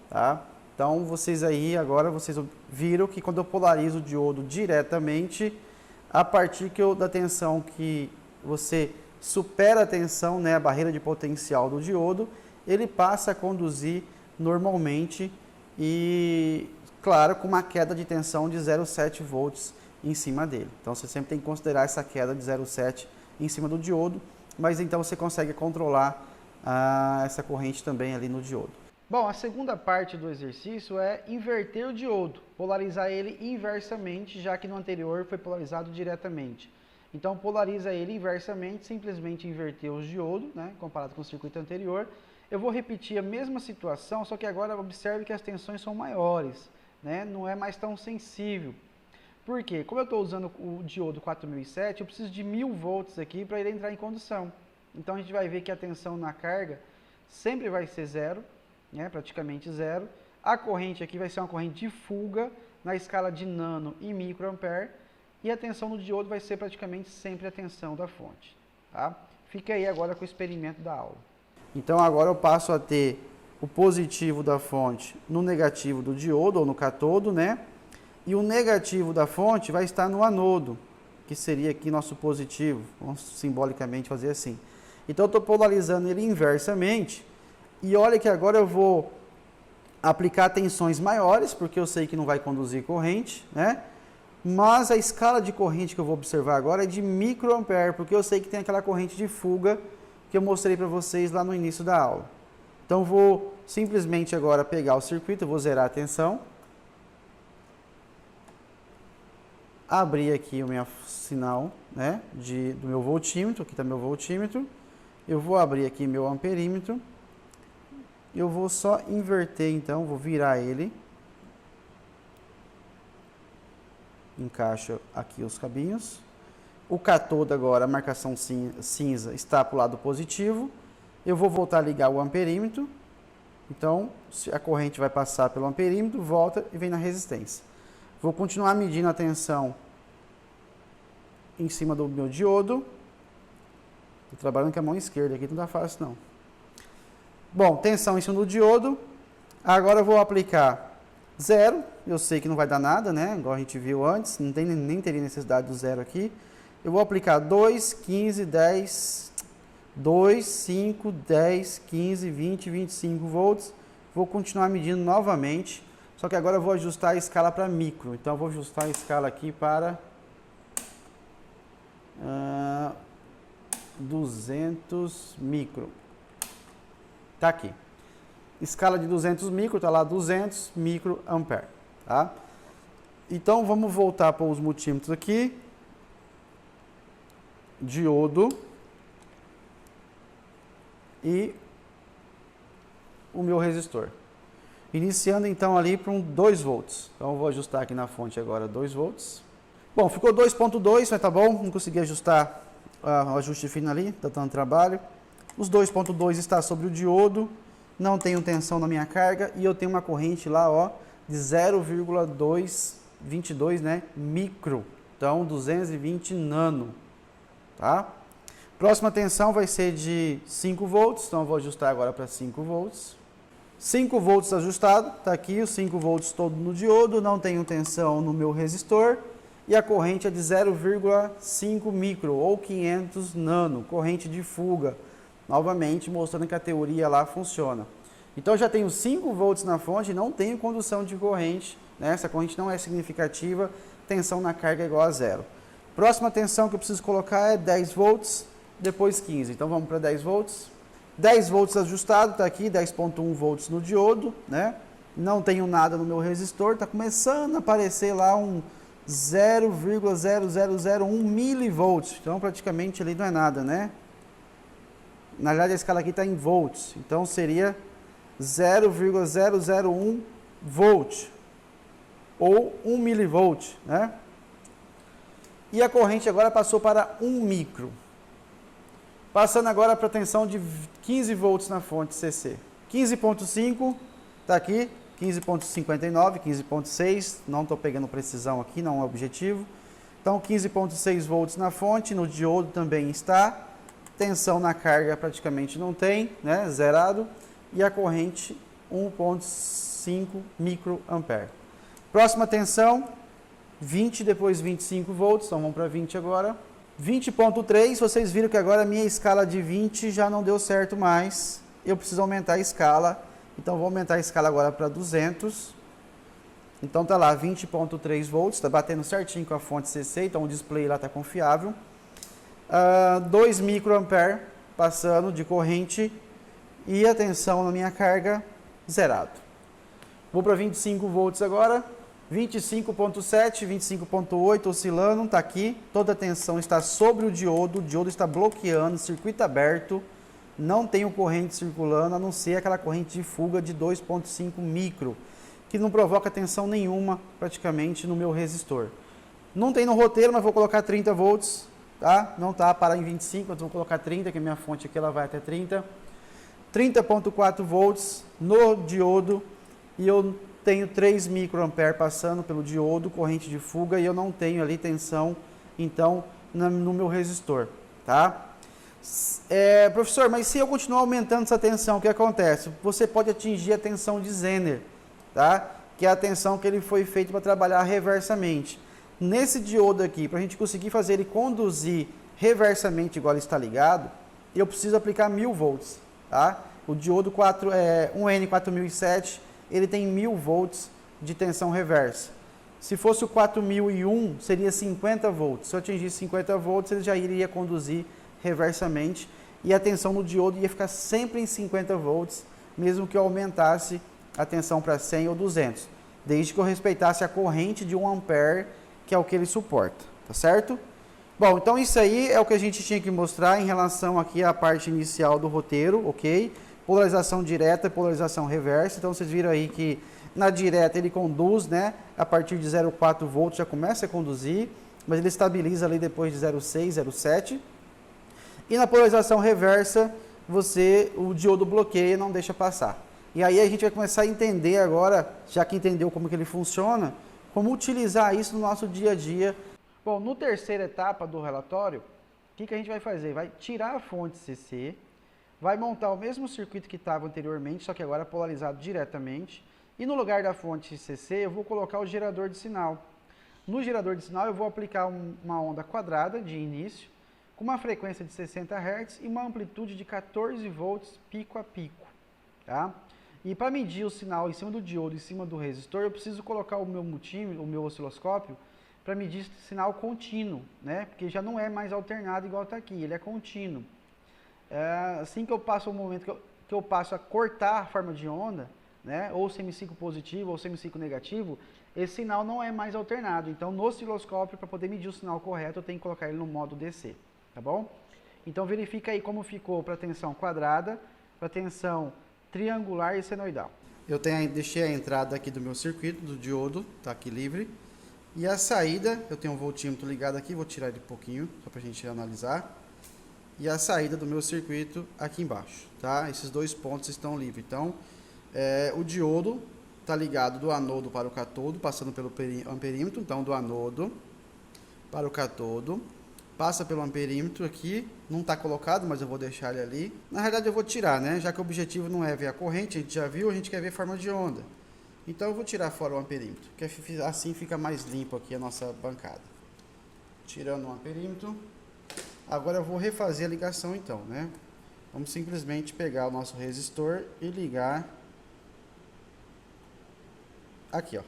tá? Então, vocês aí agora vocês viram que quando eu polarizo o diodo diretamente, a partir da tensão que você supera a tensão, né, a barreira de potencial do diodo, ele passa a conduzir normalmente e, claro, com uma queda de tensão de 0,7 volts em cima dele. Então, você sempre tem que considerar essa queda de 0,7 em cima do diodo, mas então você consegue controlar essa corrente também ali no diodo. Bom, a segunda parte do exercício é inverter o diodo, polarizar ele inversamente, já que no anterior foi polarizado diretamente. Então, polariza ele inversamente, simplesmente inverter os diodos, né, comparado com o circuito anterior. Eu vou repetir a mesma situação, só que agora observe que as tensões são maiores, né, não é mais tão sensível. Por quê? Como eu estou usando o diodo 4007, eu preciso de 1000 volts aqui para ele entrar em condução. Então, a gente vai ver que a tensão na carga sempre vai ser zero, né, praticamente zero. A corrente aqui vai ser uma corrente de fuga na escala de nano e microampere. E a tensão no diodo vai ser praticamente sempre a tensão da fonte, tá? Fica aí agora com o experimento da aula. Então agora eu passo a ter o positivo da fonte no negativo do diodo, ou no catodo, né? E o negativo da fonte vai estar no anodo, que seria aqui nosso positivo. Vamos simbolicamente fazer assim. Então eu estou polarizando ele inversamente. E olha que agora eu vou aplicar tensões maiores, porque eu sei que não vai conduzir corrente, né? Mas a escala de corrente que eu vou observar agora é de microampere, porque eu sei que tem aquela corrente de fuga que eu mostrei para vocês lá no início da aula. Então, vou simplesmente agora pegar o circuito, eu vou zerar a tensão. Abrir aqui o meu sinal, né, do meu voltímetro, aqui está meu voltímetro. Eu vou abrir aqui meu amperímetro. Eu vou só inverter, então, vou virar ele. Encaixo aqui os cabinhos. O cátodo agora, a marcação cinza, está para o lado positivo. Eu vou voltar a ligar o amperímetro. Então, a corrente vai passar pelo amperímetro, volta e vem na resistência. Vou continuar medindo a tensão em cima do meu diodo. Estou trabalhando com a mão esquerda aqui, não tá fácil não. Bom, tensão em cima do diodo. Agora eu vou aplicar 0. Eu sei que não vai dar nada, né? Igual a gente viu antes, não tem, nem teria necessidade do 0 aqui. Eu vou aplicar 2, 15, 10, 2, 5, 10, 15, 20, 25 volts. Vou continuar medindo novamente, só que agora eu vou ajustar a escala para micro. Então, eu vou ajustar a escala aqui para 200 micro. Tá aqui. Escala de 200 micro, tá lá 200 microampere, tá? Então, vamos voltar para os multímetros aqui. Diodo. E o meu resistor. Iniciando então ali para 2 volts. Então eu vou ajustar aqui na fonte agora 2 volts. Bom, ficou 2.2, mas tá bom, não consegui ajustar o ajuste fino ali, tá dando trabalho. Os 2.2 está sobre o diodo, não tenho tensão na minha carga e eu tenho uma corrente lá, ó, de 0,222, né, micro. Então 220 nano, tá? Próxima tensão vai ser de 5 volts, então eu vou ajustar agora para 5 volts. 5 volts ajustado, está aqui os 5 volts todo no diodo, não tenho tensão no meu resistor. E a corrente é de 0,5 micro ou 500 nano, corrente de fuga. Novamente mostrando que a teoria lá funciona. Então eu já tenho 5 volts na fonte, não tenho condução de corrente, né? Essa corrente não é significativa, tensão na carga é igual a 0. Próxima tensão que eu preciso colocar é 10 volts. Depois 15, então vamos para 10 volts. 10 volts ajustado, está aqui, 10.1 volts no diodo, né? Não tenho nada no meu resistor, está começando a aparecer lá um 0,0001 milivolts, então praticamente ali não é nada, né? Na verdade a escala aqui está em volts, então seria 0,001 volt, ou 1 milivolt, né? E a corrente agora passou para 1 micro. Passando agora para a tensão de 15 volts na fonte CC. 15.5, está aqui, 15.59, 15.6, não estou pegando precisão aqui, não é objetivo. Então 15.6 volts na fonte, no diodo também está. Tensão na carga praticamente não tem, né, zerado. E a corrente 1.5 microampere. Próxima tensão, 20, depois 25 volts, então vamos para 20 agora. 20.3, vocês viram que agora a minha escala de 20 já não deu certo mais. Eu preciso aumentar a escala, então vou aumentar a escala agora para 200. Então tá lá 20.3 volts, está batendo certinho com a fonte CC, então o display lá está confiável. 2 microampere passando de corrente e a tensão na minha carga zerado. Vou para 25 volts agora. 25.7, 25.8 oscilando, está aqui, toda a tensão está sobre o diodo está bloqueando, circuito aberto, não tenho corrente circulando, a não ser aquela corrente de fuga de 2.5 micro, que não provoca tensão nenhuma praticamente no meu resistor. Não tem no roteiro, mas vou colocar 30 volts, tá? Não tá para em 25, então vou colocar 30, que a minha fonte aqui ela vai até 30. 30.4 volts no diodo e eu tenho 3 microampere passando pelo diodo, corrente de fuga, e eu não tenho ali tensão, então, no meu resistor, tá? Professor, mas se eu continuar aumentando essa tensão, o que acontece? Você pode atingir a tensão de Zener, tá? Que é a tensão que ele foi feito para trabalhar reversamente. Nesse diodo aqui, para a gente conseguir fazer ele conduzir reversamente igual ele está ligado, eu preciso aplicar 1000 volts, tá? O diodo 1N4007, ele tem 1000 volts de tensão reversa. Se fosse o 4001, seria 50 volts. Se eu atingisse 50 volts, ele já iria conduzir reversamente e a tensão no diodo ia ficar sempre em 50 volts, mesmo que eu aumentasse a tensão para 100 ou 200, desde que eu respeitasse a corrente de 1 ampere, que é o que ele suporta, tá certo? Bom, então isso aí é o que a gente tinha que mostrar em relação aqui à parte inicial do roteiro, ok? Polarização direta e polarização reversa. Então vocês viram aí que na direta ele conduz, né? A partir de 0,4 volts já começa a conduzir, mas ele estabiliza ali depois de 0,6, 0,7. E na polarização reversa, o diodo bloqueia e não deixa passar. E aí a gente vai começar a entender agora, já que entendeu como que ele funciona, como utilizar isso no nosso dia a dia. Bom, no terceira etapa do relatório, o que a gente vai fazer? Vai tirar a fonte CC, vai montar o mesmo circuito que estava anteriormente, só que agora polarizado diretamente. E no lugar da fonte CC, eu vou colocar o gerador de sinal. No gerador de sinal, eu vou aplicar uma onda quadrada de início, com uma frequência de 60 Hz e uma amplitude de 14 volts pico a pico. Tá? E para medir o sinal em cima do diodo, em cima do resistor, eu preciso colocar o meu multímetro, o meu osciloscópio, para medir sinal contínuo, né? Porque já não é mais alternado igual está aqui, ele é contínuo. Assim que eu passo o momento que eu passo a cortar a forma de onda, né? Ou semiciclo positivo ou semiciclo negativo, esse sinal não é mais alternado. Então, no osciloscópio, para poder medir o sinal correto, eu tenho que colocar ele no modo DC, tá bom? Então, verifica aí como ficou para tensão quadrada, para tensão triangular e senoidal. Eu deixei a entrada aqui do meu circuito, do diodo, está aqui livre. E a saída, eu tenho um voltímetro ligado aqui, vou tirar ele um pouquinho, só para a gente analisar. E a saída do meu circuito aqui embaixo, tá? Esses dois pontos estão livres. Então, o diodo está ligado do anodo para o catodo, passando pelo amperímetro. Então, do anodo para o catodo, passa pelo amperímetro aqui. Não está colocado, mas eu vou deixar ele ali. Na realidade, eu vou tirar, né? Já que o objetivo não é ver a corrente, a gente já viu, a gente quer ver a forma de onda. Então, eu vou tirar fora o amperímetro, que assim fica mais limpo aqui a nossa bancada. Tirando o amperímetro. Agora eu vou refazer a ligação então, né? Vamos simplesmente pegar o nosso resistor e ligar aqui, ó.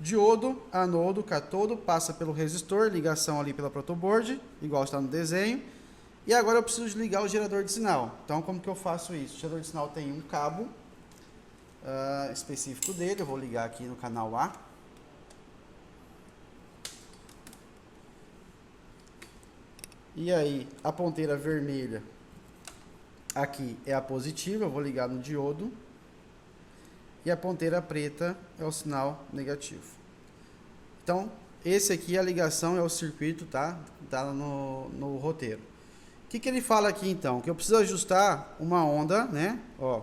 Diodo, anodo, catodo, passa pelo resistor, ligação ali pela protoboard, igual está no desenho. E agora eu preciso de ligar o gerador de sinal. Então, como que eu faço isso? O gerador de sinal tem um cabo específico dele, eu vou ligar aqui no canal A. E aí, a ponteira vermelha aqui é a positiva, eu vou ligar no diodo. E a ponteira preta é o sinal negativo. Então, esse aqui, a ligação é o circuito, tá? Tá no roteiro. O que ele fala aqui, então? Que eu preciso ajustar uma onda, né? Ó,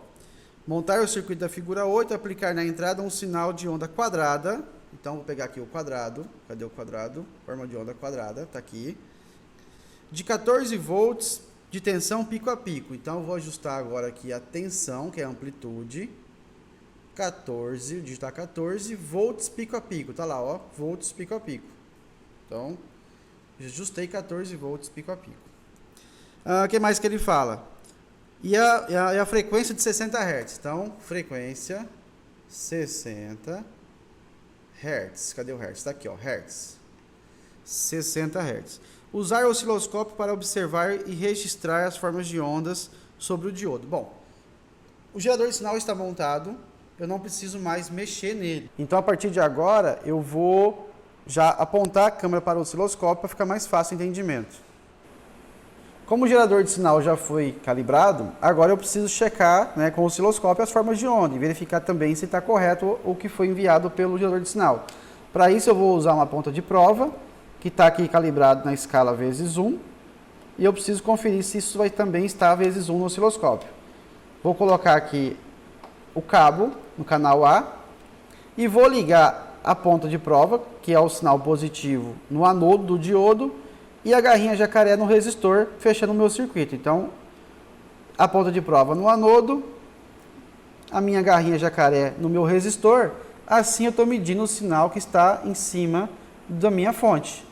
montar o circuito da figura 8, aplicar na entrada um sinal de onda quadrada. Então, vou pegar aqui o quadrado. Cadê o quadrado? Forma de onda quadrada, tá aqui. De 14 volts de tensão pico a pico. Então, eu vou ajustar agora aqui a tensão, que é a amplitude. 14, digitar 14 volts pico a pico. Tá lá, ó, volts pico a pico. Então, ajustei 14 volts pico a pico. O que mais que ele fala? E a frequência de 60 Hz. Então, frequência 60 Hz. Cadê o Hz? Está aqui, ó, Hz. 60 Hz. Usar o osciloscópio para observar e registrar as formas de ondas sobre o diodo. Bom, o gerador de sinal está montado, eu não preciso mais mexer nele. Então, a partir de agora, eu vou já apontar a câmera para o osciloscópio para ficar mais fácil o entendimento. Como o gerador de sinal já foi calibrado, agora eu preciso checar, né, com o osciloscópio as formas de onda e verificar também se está correto o que foi enviado pelo gerador de sinal. Para isso, eu vou usar uma ponta de prova, que está aqui calibrado na escala vezes 1, e eu preciso conferir se isso vai também estar vezes 1 no osciloscópio. Vou colocar aqui o cabo no canal A e vou ligar a ponta de prova, que é o sinal positivo, no anodo do diodo, e a garrinha jacaré no resistor, fechando o meu circuito. Então, a ponta de prova no anodo, a minha garrinha jacaré no meu resistor, assim eu estou medindo o sinal que está em cima da minha fonte.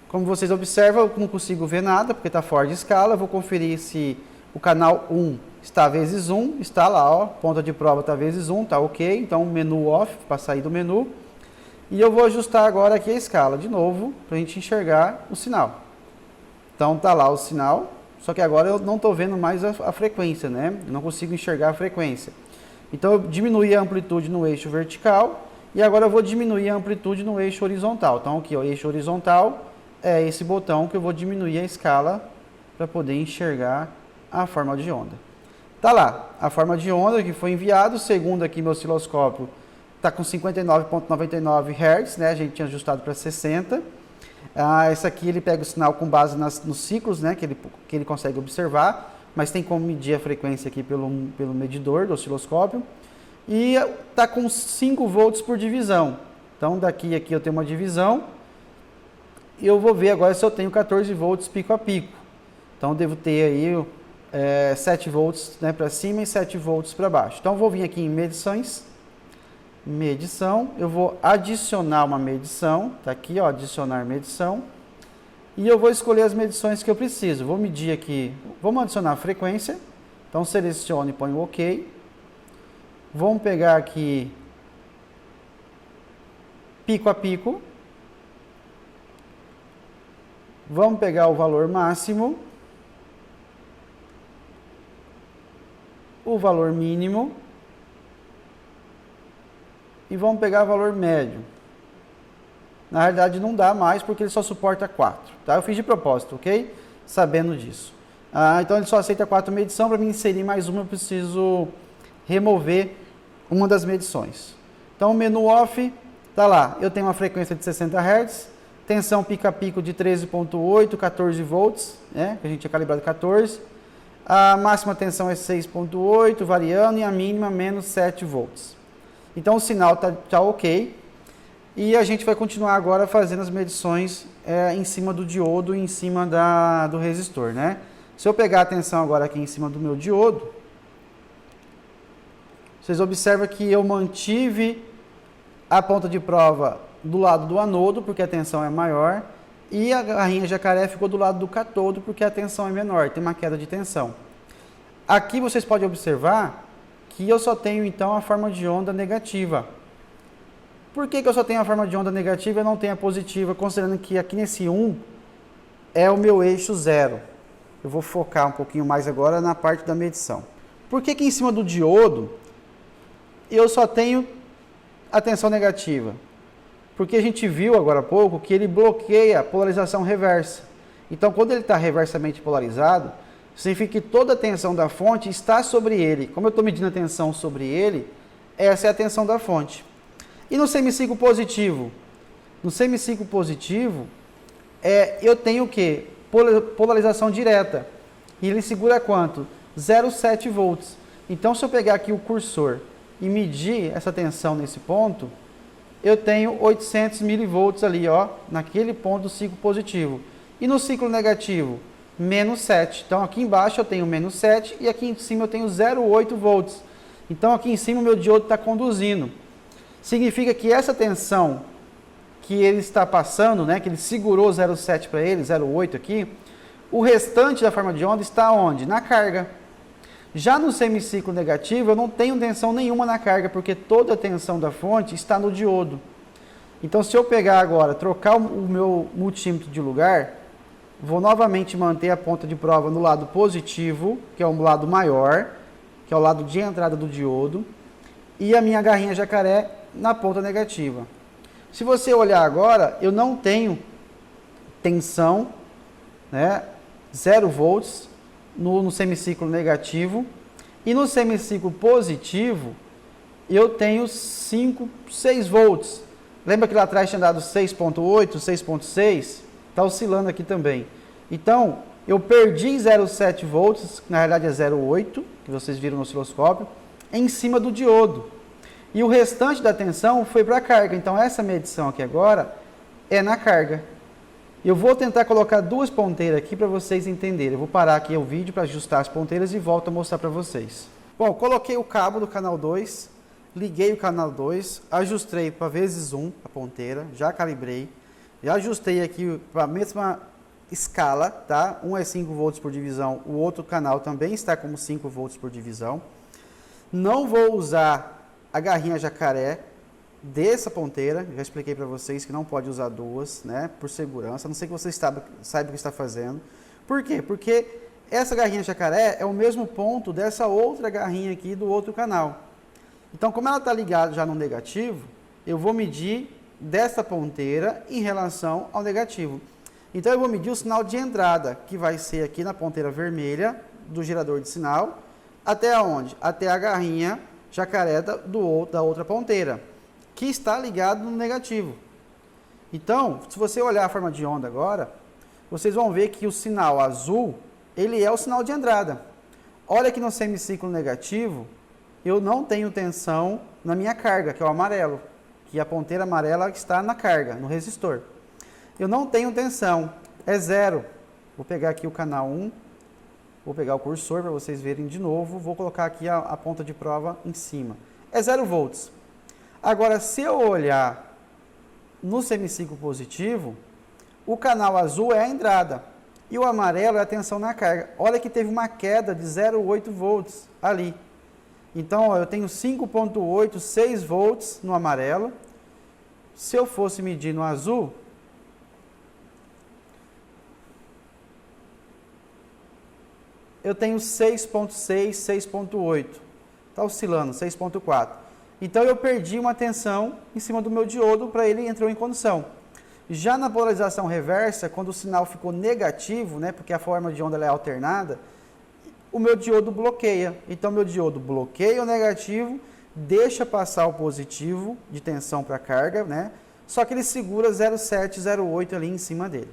Como vocês observam, eu não consigo ver nada, porque está fora de escala. Eu vou conferir se o canal 1 está vezes 1, está lá, ó, ponta de prova está vezes 1, tá ok. Então, menu off, para sair do menu. E eu vou ajustar agora aqui a escala, de novo, para a gente enxergar o sinal. Então, tá lá o sinal, só que agora eu não estou vendo mais a frequência, né? Eu não consigo enxergar a frequência. Então, eu diminuí a amplitude no eixo vertical e agora eu vou diminuir a amplitude no eixo horizontal. Então, aqui, o eixo horizontal é esse botão que eu vou diminuir a escala para poder enxergar a forma de onda. Tá lá, a forma de onda que foi enviado, segundo aqui meu osciloscópio, está com 59,99 Hz, né? A gente tinha ajustado para 60. Essa aqui ele pega o sinal com base nos ciclos, né? Que ele consegue observar, mas tem como medir a frequência aqui pelo medidor do osciloscópio. E está com 5 volts por divisão. Então daqui aqui eu tenho uma divisão. E eu vou ver agora se eu tenho 14 volts pico a pico. Então eu devo ter aí 7 volts, né, para cima e 7 volts para baixo. Então eu vou vir aqui em medições. Medição, eu vou adicionar uma medição, tá aqui, ó, adicionar medição, e eu vou escolher as medições que eu preciso. Vou medir aqui, vamos adicionar a frequência, então selecione e põe o OK. Vamos pegar aqui pico a pico, vamos pegar o valor máximo, o valor mínimo, e vamos pegar o valor médio. Na realidade não dá mais porque ele só suporta 4. Tá? Eu fiz de propósito, ok? Sabendo disso. Então ele só aceita 4 medições. Para mim inserir mais uma eu preciso remover uma das medições. Então o menu off está lá. Eu tenho uma frequência de 60 Hz. Tensão pico a pico de 13,8, 14 volts. Né? Que a gente tinha calibrado 14. A máxima tensão é 6,8, variando. E a mínima menos 7 volts. Então o sinal tá ok, e a gente vai continuar agora fazendo as medições em cima do diodo e em cima do resistor, né? Se eu pegar a tensão agora aqui em cima do meu diodo, vocês observam que eu mantive a ponta de prova do lado do anodo, porque a tensão é maior, e a garrinha jacaré ficou do lado do cátodo, porque a tensão é menor, tem uma queda de tensão. Aqui vocês podem observar que eu só tenho então a forma de onda negativa. Por que eu só tenho a forma de onda negativa e não tenho a positiva, considerando que aqui nesse 1 é o meu eixo 0? Eu vou focar um pouquinho mais agora na parte da medição. Por que em cima do diodo eu só tenho a tensão negativa? Porque a gente viu agora há pouco que ele bloqueia a polarização reversa. Então quando ele está reversamente polarizado, significa que toda a tensão da fonte está sobre ele. Como eu estou medindo a tensão sobre ele, essa é a tensão da fonte. E no semiciclo positivo? No semiciclo positivo, eu tenho o quê? Polarização direta. E ele segura quanto? 0,7 volts. Então, se eu pegar aqui o cursor e medir essa tensão nesse ponto, eu tenho 800 milivolts ali, ó, naquele ponto do ciclo positivo. E no ciclo negativo? Menos 7. Então aqui embaixo eu tenho menos 7 e aqui em cima eu tenho 0,8 volts. Então aqui em cima o meu diodo está conduzindo. Significa que essa tensão que ele está passando, né, que ele segurou 0,7 para ele, 0,8 aqui, o restante da forma de onda está onde? Na carga. Já no semiciclo negativo eu não tenho tensão nenhuma na carga, porque toda a tensão da fonte está no diodo. Então se eu pegar agora, trocar o meu multímetro de lugar, vou novamente manter a ponta de prova no lado positivo, que é o lado maior, que é o lado de entrada do diodo, e a minha garrinha jacaré na ponta negativa. Se você olhar agora, eu não tenho tensão, né, 0 volts no semiciclo negativo, e no semiciclo positivo eu tenho 6 volts. Lembra que lá atrás tinha dado 6,8, 6,6? Está oscilando aqui também. Então, eu perdi 0,7 volts, na realidade é 0,8, que vocês viram no osciloscópio, em cima do diodo. E o restante da tensão foi para a carga. Então, essa medição aqui agora é na carga. Eu vou tentar colocar 2 ponteiras aqui para vocês entenderem. Eu vou parar aqui o vídeo para ajustar as ponteiras e volto a mostrar para vocês. Bom, coloquei o cabo do canal 2, liguei o canal 2, ajustei para vezes 1 a ponteira, já calibrei. Já ajustei aqui para a mesma escala, tá? Um é 5 volts por divisão, o outro canal também está como 5 volts por divisão. Não vou usar a garrinha jacaré dessa ponteira, já expliquei para vocês que não pode usar duas, né? Por segurança, a não sei que você saiba o que está fazendo. Por quê? Porque essa garrinha jacaré é o mesmo ponto dessa outra garrinha aqui do outro canal. Então, como ela está ligada já no negativo, eu vou medir dessa ponteira em relação ao negativo. Então, eu vou medir o sinal de entrada, que vai ser aqui na ponteira vermelha do gerador de sinal, até onde? Até a garrinha jacaré da outra ponteira, que está ligado no negativo. Então, se você olhar a forma de onda agora, vocês vão ver que o sinal azul, ele é o sinal de entrada. Olha que no semiciclo negativo, eu não tenho tensão na minha carga, que é o amarelo, que a ponteira amarela está na carga, no resistor. Eu não tenho tensão, é zero. Vou pegar aqui o canal 1, vou pegar o cursor para vocês verem de novo, vou colocar aqui a ponta de prova em cima. É 0 volts. Agora, se eu olhar no semiciclo positivo, o canal azul é a entrada e o amarelo é a tensão na carga. Olha que teve uma queda de 0,8 volts ali. Então, ó, eu tenho 5,8, 6 volts no amarelo. Se eu fosse medir no azul, eu tenho 6,6, 6,8. Está oscilando, 6,4. Então, eu perdi uma tensão em cima do meu diodo para ele entrou em condução. Já na polarização reversa, quando o sinal ficou negativo, né, porque a forma de onda ela é alternada, o meu diodo bloqueia. Então, meu diodo bloqueia o negativo, deixa passar o positivo de tensão para a carga, né? Só que ele segura 0,7, 0,8 ali em cima dele.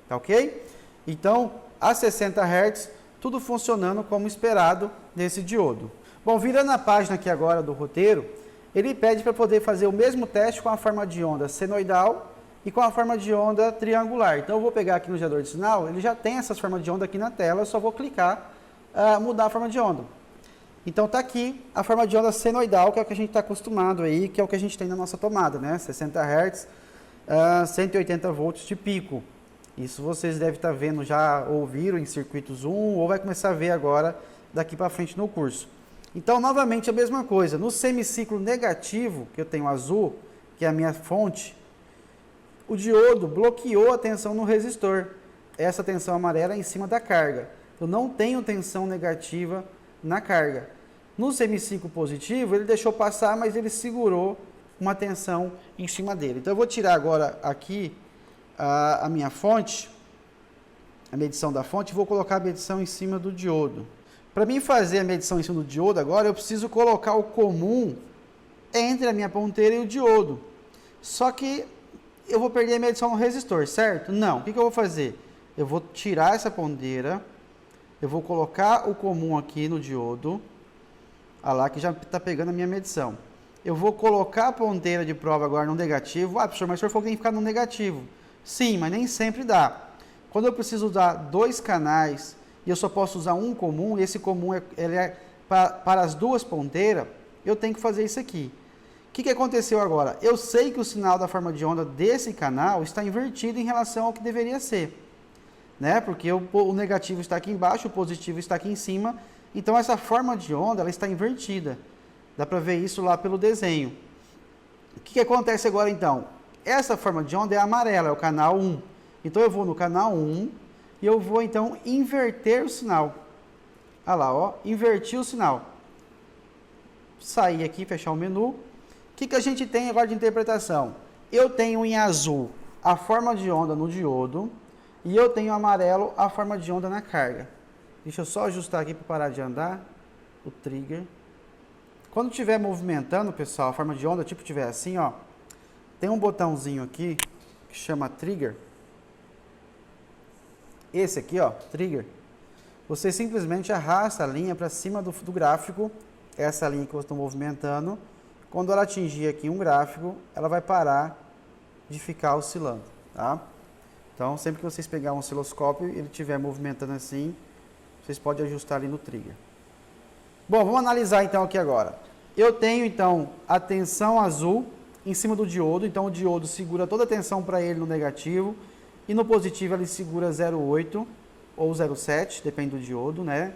Tá ok? Então, a 60 Hz, tudo funcionando como esperado desse diodo. Bom, virando a página aqui agora do roteiro, ele pede para poder fazer o mesmo teste com a forma de onda senoidal e com a forma de onda triangular. Então, eu vou pegar aqui no gerador de sinal, ele já tem essas formas de onda aqui na tela, eu só vou clicar mudar a forma de onda. Então está aqui a forma de onda senoidal, que é o que a gente está acostumado aí, que é o que a gente tem na nossa tomada, né? 60 Hz, 180 volts de pico. Isso vocês devem estar vendo, já ouviram em circuitos 1, ou vai começar a ver agora daqui para frente no curso. Então, novamente, a mesma coisa. No semiciclo negativo, que eu tenho azul, que é a minha fonte, o diodo bloqueou a tensão no resistor. Essa tensão amarela é em cima da carga. Eu não tenho tensão negativa na carga. No semiciclo positivo, ele deixou passar, mas ele segurou uma tensão em cima dele. Então, eu vou tirar agora aqui a minha fonte, a medição da fonte, e vou colocar a medição em cima do diodo. Para mim fazer a medição em cima do diodo agora, eu preciso colocar o comum entre a minha ponteira e o diodo. Só que eu vou perder a medição no resistor, certo? Não. O que eu vou fazer? Eu vou tirar essa ponteira, eu vou colocar o comum aqui no diodo, lá que já está pegando a minha medição. Eu vou colocar a ponteira de prova agora no negativo. Professor, mas o senhor falou que tem que ficar no negativo. Sim, mas nem sempre dá. Quando eu preciso usar dois canais e eu só posso usar um comum, e esse comum ele é para as duas ponteiras, eu tenho que fazer isso aqui. O que aconteceu agora? Eu sei que o sinal da forma de onda desse canal está invertido em relação ao que deveria ser. Né? Porque o negativo está aqui embaixo, o positivo está aqui em cima. Então, essa forma de onda ela está invertida. Dá para ver isso lá pelo desenho. O que acontece agora, então? Essa forma de onda é amarela, é o canal 1. Então, eu vou no canal 1 e eu vou, então, inverter o sinal. Olha lá, ó, inverti o sinal. Sair aqui, fechar o menu. O que a gente tem agora de interpretação? Eu tenho em azul a forma de onda no diodo e eu tenho amarelo a forma de onda na carga. Deixa eu só ajustar aqui para parar de andar o trigger. Quando estiver movimentando, pessoal, a forma de onda, tipo estiver assim, ó, tem um botãozinho aqui que chama trigger. Esse aqui, ó, trigger. Você simplesmente arrasta a linha para cima do gráfico, essa linha que eu estou movimentando. Quando ela atingir aqui um gráfico, ela vai parar de ficar oscilando, tá? Então, sempre que vocês pegarem um osciloscópio e ele estiver movimentando assim, vocês podem ajustar ali no trigger. Bom, vamos analisar então aqui agora. Eu tenho então a tensão azul em cima do diodo, então o diodo segura toda a tensão para ele no negativo. e no positivo ele segura 0,8 ou 0,7, depende do diodo, né?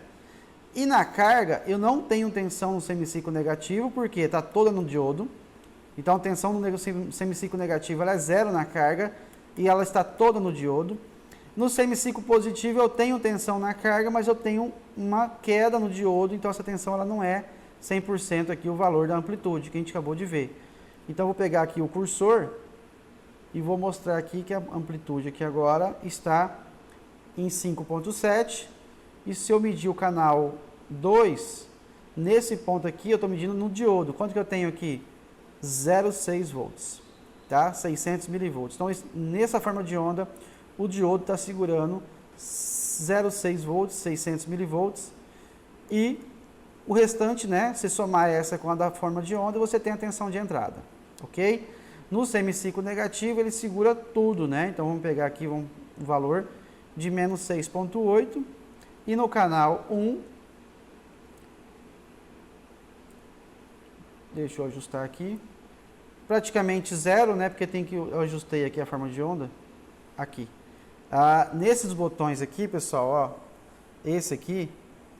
E na carga eu não tenho tensão no semiciclo negativo, porque está toda no diodo. Então a tensão no semiciclo negativo ela é 0 na carga e ela está toda no diodo. No semiciclo positivo eu tenho tensão na carga, mas eu tenho uma queda no diodo, então essa tensão ela não é 100% aqui o valor da amplitude que a gente acabou de ver. Então eu vou pegar aqui o cursor e vou mostrar aqui que a amplitude aqui agora está em 5.7, e se eu medir o canal 2, nesse ponto aqui eu estou medindo no diodo. Quanto que eu tenho aqui? 0,6 volts, tá? 600 milivolts. Então nessa forma de onda o diodo está segurando 0,6 volts, 600 milivolts, e o restante, né, se somar essa com a da forma de onda, você tem a tensão de entrada, ok? No semiciclo negativo ele segura tudo, né? Então vamos pegar aqui um valor de menos 6,8, e no canal 1, deixa eu ajustar aqui, praticamente zero, né? Porque eu ajustei aqui a forma de onda, aqui. Nesses botões aqui, pessoal, ó, esse aqui,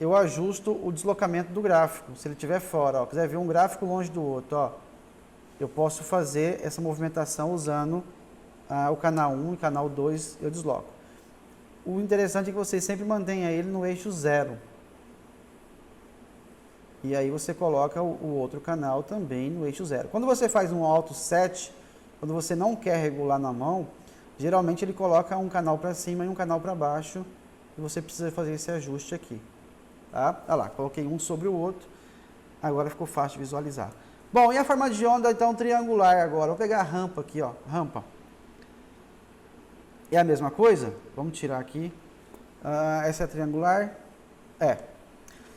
eu ajusto o deslocamento do gráfico. Se ele estiver fora, ó, quiser ver um gráfico longe do outro, ó, eu posso fazer essa movimentação usando o canal 1 e canal 2, eu desloco. O interessante é que você sempre mantenha ele no eixo 0. E aí você coloca o outro canal também no eixo 0. Quando você faz um Auto Set, quando você não quer regular na mão, geralmente ele coloca um canal para cima e um canal para baixo, e você precisa fazer esse ajuste aqui. Tá? Olha lá, coloquei um sobre o outro, agora ficou fácil de visualizar. Bom, e a forma de onda então triangular agora? Vou pegar a rampa aqui, ó, rampa. É a mesma coisa? Vamos tirar aqui. Essa é triangular? É.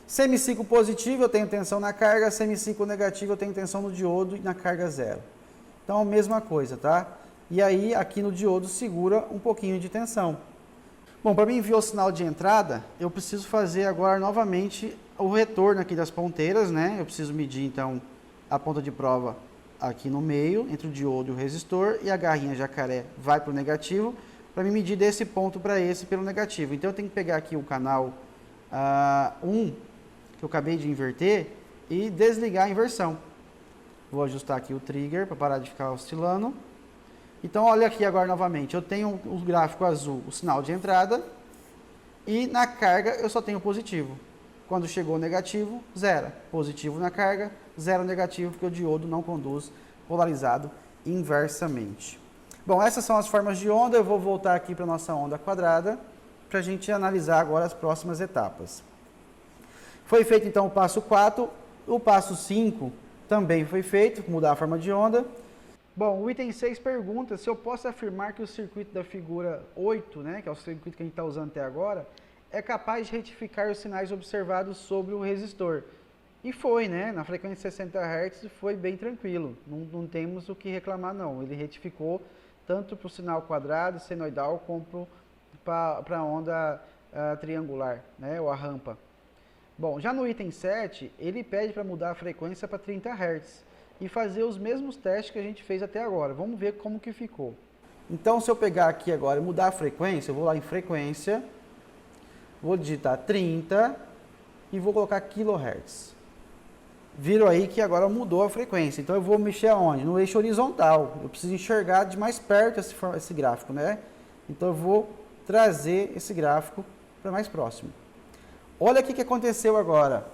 Semiciclo positivo eu tenho tensão na carga, semiciclo negativo eu tenho tensão no diodo e na carga 0. Então a mesma coisa, tá? E aí aqui no diodo segura um pouquinho de tensão. Bom, para mim ver o sinal de entrada, eu preciso fazer agora novamente o retorno aqui das ponteiras, né? Eu preciso medir então a ponta de prova aqui no meio, entre o diodo e o resistor, e a garrinha jacaré vai para o negativo, para me medir desse ponto para esse pelo negativo. Então eu tenho que pegar aqui o canal 1, que eu acabei de inverter, e desligar a inversão. Vou ajustar aqui o trigger para parar de ficar oscilando. Então olha aqui agora novamente, eu tenho o gráfico azul, o sinal de entrada, e na carga eu só tenho positivo. Quando chegou negativo, zero. Positivo na carga, zero negativo, porque o diodo não conduz polarizado inversamente. Bom, essas são as formas de onda. Eu vou voltar aqui para a nossa onda quadrada, para a gente analisar agora as próximas etapas. Foi feito então o passo 4, o passo 5 também foi feito, mudar a forma de onda. Bom, o item 6 pergunta se eu posso afirmar que o circuito da figura 8, né, que é o circuito que a gente está usando até agora, é capaz de retificar os sinais observados sobre o resistor. E foi, né? Na frequência 60 Hz foi bem tranquilo, não temos o que reclamar não. Ele retificou tanto para o sinal quadrado, senoidal, como para a onda triangular, né, ou a rampa. Bom, já no item 7, ele pede para mudar a frequência para 30 Hz e fazer os mesmos testes que a gente fez até agora. Vamos ver como que ficou. Então, se eu pegar aqui agora e mudar a frequência, eu vou lá em frequência, vou digitar 30 e vou colocar kHz. Viram aí que agora mudou a frequência. Então eu vou mexer aonde? No eixo horizontal. Eu preciso enxergar de mais perto esse gráfico, né? Então eu vou trazer esse gráfico para mais próximo. Olha o que aconteceu agora.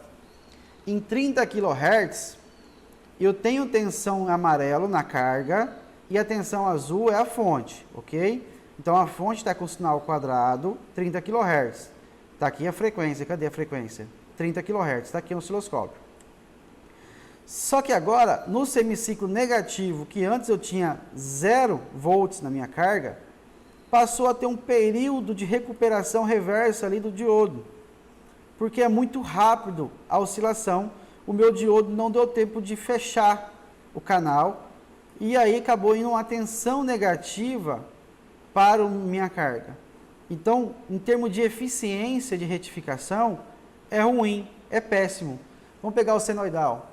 Em 30 kHz, eu tenho tensão amarelo na carga e a tensão azul é a fonte, ok? Então a fonte está com o sinal quadrado, 30 kHz. Está aqui a frequência. Cadê a frequência? 30 kHz. Está aqui no osciloscópio. Só que agora, no semiciclo negativo, que antes eu tinha 0 volts na minha carga, passou a ter um período de recuperação reversa ali do diodo. Porque é muito rápido a oscilação, o meu diodo não deu tempo de fechar o canal, e aí acabou indo uma tensão negativa para a minha carga. Então, em termos de eficiência de retificação, é ruim, é péssimo. Vamos pegar o senoidal.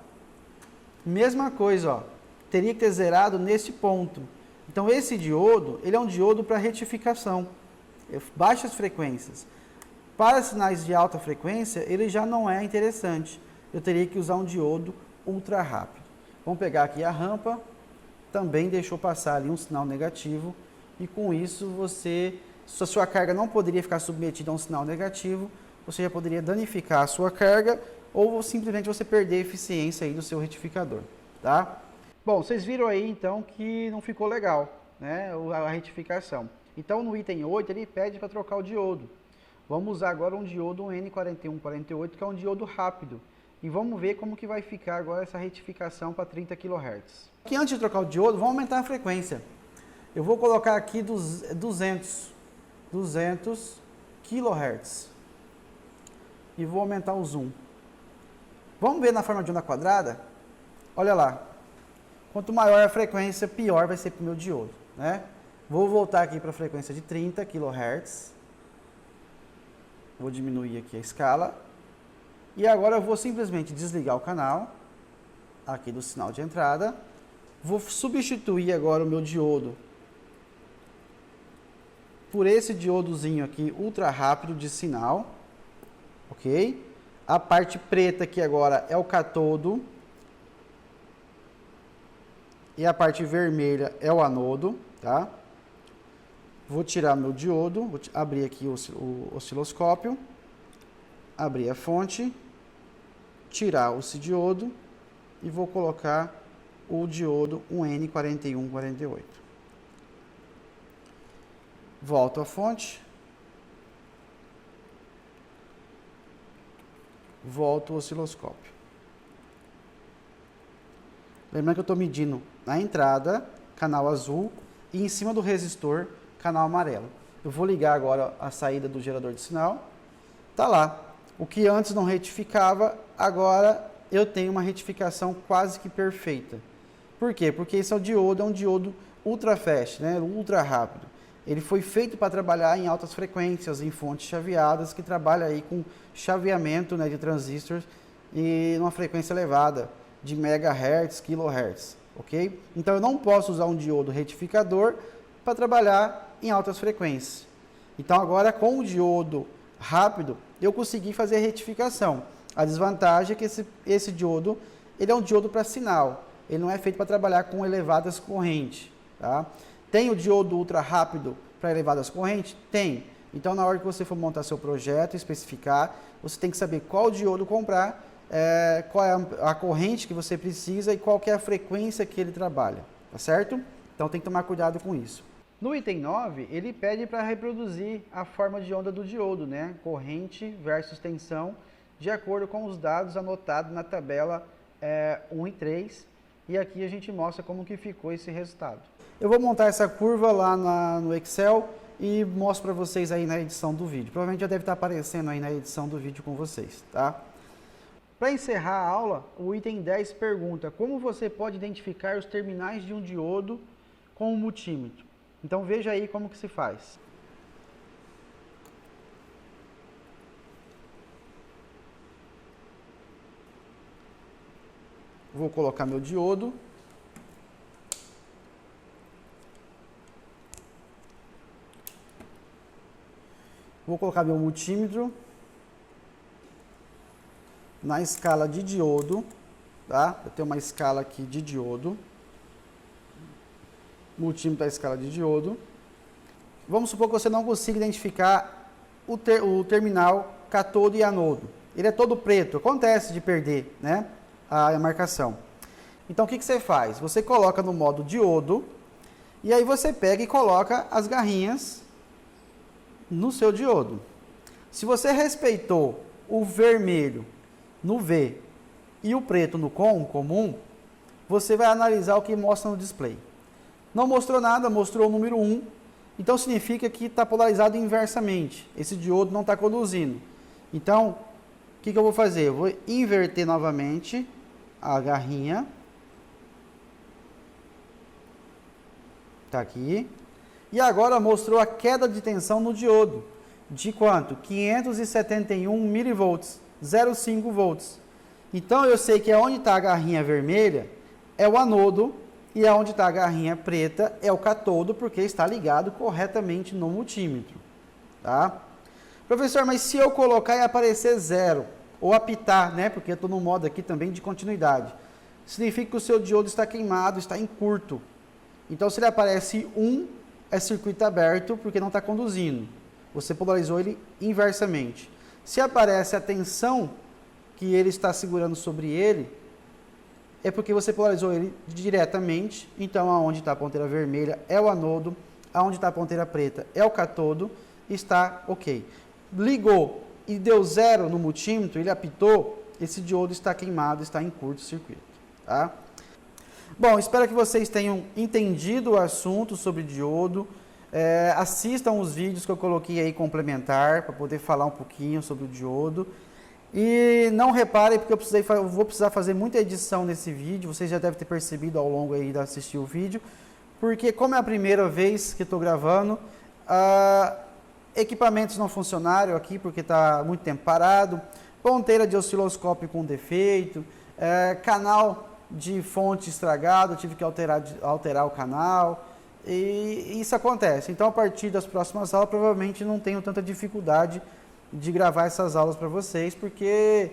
Mesma coisa, ó, teria que ter zerado nesse ponto. Então esse diodo, ele é um diodo para retificação, baixas frequências. Para sinais de alta frequência, ele já não é interessante. Eu teria que usar um diodo ultra rápido. Vamos pegar aqui a rampa, também deixou passar ali um sinal negativo, e com isso se a sua carga não poderia ficar submetida a um sinal negativo, você já poderia danificar a sua carga, ou simplesmente você perder a eficiência aí do seu retificador, tá? Bom, vocês viram aí então que não ficou legal, né, a retificação. Então no item 8 ele pede para trocar o diodo. Vamos usar agora um diodo, um N4148, que é um diodo rápido. E vamos ver como que vai ficar agora essa retificação para 30 kHz. Aqui antes de trocar o diodo, vamos aumentar a frequência. Eu vou colocar aqui 200 kHz. E vou aumentar o zoom. Vamos ver na forma de onda quadrada? Olha lá. Quanto maior a frequência, pior vai ser para o meu diodo, né? Vou voltar aqui para a frequência de 30 kHz. Vou diminuir aqui a escala. E agora eu vou simplesmente desligar o canal, aqui do sinal de entrada. Vou substituir agora o meu diodo por esse diodozinho aqui, ultra rápido de sinal. Ok? A parte preta aqui agora é o catodo. E a parte vermelha é o anodo, tá? Vou tirar meu diodo, vou abrir aqui o osciloscópio, abrir a fonte, tirar esse diodo e vou colocar o diodo, um N4148. Volto à fonte, volto o osciloscópio. Lembrando que eu estou medindo na entrada, canal azul, e em cima do resistor, canal amarelo. Eu vou ligar agora a saída do gerador de sinal. Tá lá. O que antes não retificava, agora eu tenho uma retificação quase que perfeita. Por quê? Porque esse é um diodo ultra fast, né? Ultra rápido. Ele foi feito para trabalhar em altas frequências, em fontes chaveadas, que trabalha aí com chaveamento, né, de transistores e numa frequência elevada, de megahertz, kilohertz, ok? Então eu não posso usar um diodo retificador para trabalhar em altas frequências. Então agora com o diodo rápido eu consegui fazer a retificação. A desvantagem é que esse diodo, ele é um diodo para sinal, ele não é feito para trabalhar com elevadas correntes, tá? Tem o diodo ultra rápido para elevadas correntes? Tem. Então na hora que você for montar seu projeto, especificar, você tem que saber qual diodo comprar, qual é a corrente que você precisa e qual que é a frequência que ele trabalha, tá certo? Então tem que tomar cuidado com isso. No item 9, ele pede para reproduzir a forma de onda do diodo, né? Corrente versus tensão, de acordo com os dados anotados na tabela 1 e 3. E aqui a gente mostra como que ficou esse resultado. Eu vou montar essa curva lá no Excel e mostro para vocês aí na edição do vídeo. Provavelmente já deve estar aparecendo aí na edição do vídeo com vocês, tá? Para encerrar a aula, o item 10 pergunta como você pode identificar os terminais de um diodo com um multímetro. Então veja aí como que se faz. Vou colocar meu diodo. Vou colocar meu multímetro na escala de diodo, tá? Eu tenho uma escala aqui de diodo. Multímetro da escala de diodo. Vamos supor que você não consiga identificar o terminal catodo e anodo. Ele é todo preto, acontece de perder, né, a marcação. Então o que você faz? Você coloca no modo diodo e aí você pega e coloca as garrinhas no seu diodo. Se você respeitou o vermelho no V e o preto no COM, comum, você vai analisar o que mostra no display. Não mostrou nada, mostrou o número 1, então significa que está polarizado inversamente. Esse diodo não está conduzindo. Então, o que eu vou fazer? Eu vou inverter novamente a garrinha. Está aqui. E agora mostrou a queda de tensão no diodo. De quanto? 571 milivolts, 0,5 volts. Então eu sei que onde está a garrinha vermelha é o anodo E aonde está a garrinha preta é o catodo, porque está ligado corretamente no multímetro. Tá? Professor, mas se eu colocar e aparecer 0, ou apitar, né? Porque eu estou no modo aqui também de continuidade. Significa que o seu diodo está queimado, está em curto. Então, se ele aparece 1, é circuito aberto, porque não está conduzindo. Você polarizou ele inversamente. Se aparece a tensão que ele está segurando sobre ele, é porque você polarizou ele diretamente. Então, aonde está a ponteira vermelha é o anodo, aonde está a ponteira preta é o catodo, está ok. Ligou e deu 0 no multímetro, ele apitou, esse diodo está queimado, está em curto-circuito. Tá? Bom, espero que vocês tenham entendido o assunto sobre diodo. Assistam os vídeos que eu coloquei aí complementar, para poder falar um pouquinho sobre o diodo. E não reparem, porque eu vou precisar fazer muita edição nesse vídeo, vocês já devem ter percebido ao longo aí de assistir o vídeo, porque como é a primeira vez que estou gravando, equipamentos não funcionaram aqui, porque está muito tempo parado, ponteira de osciloscópio com defeito, canal de fonte estragado, tive que alterar o canal, e isso acontece. Então, a partir das próximas aulas, provavelmente não tenho tanta dificuldade de gravar essas aulas para vocês, porque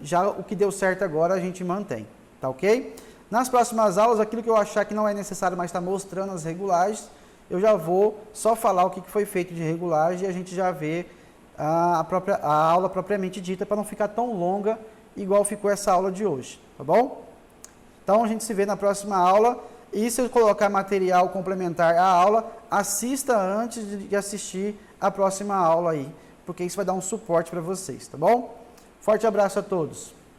já o que deu certo agora a gente mantém, tá ok? Nas próximas aulas, aquilo que eu achar que não é necessário mais estar mostrando as regulagens, eu já vou só falar o que foi feito de regulagem e a gente já vê a aula propriamente dita, para não ficar tão longa igual ficou essa aula de hoje, tá bom? Então, a gente se vê na próxima aula. E se eu colocar material complementar à aula, assista antes de assistir a próxima aula aí, porque isso vai dar um suporte para vocês, tá bom? Forte abraço a todos!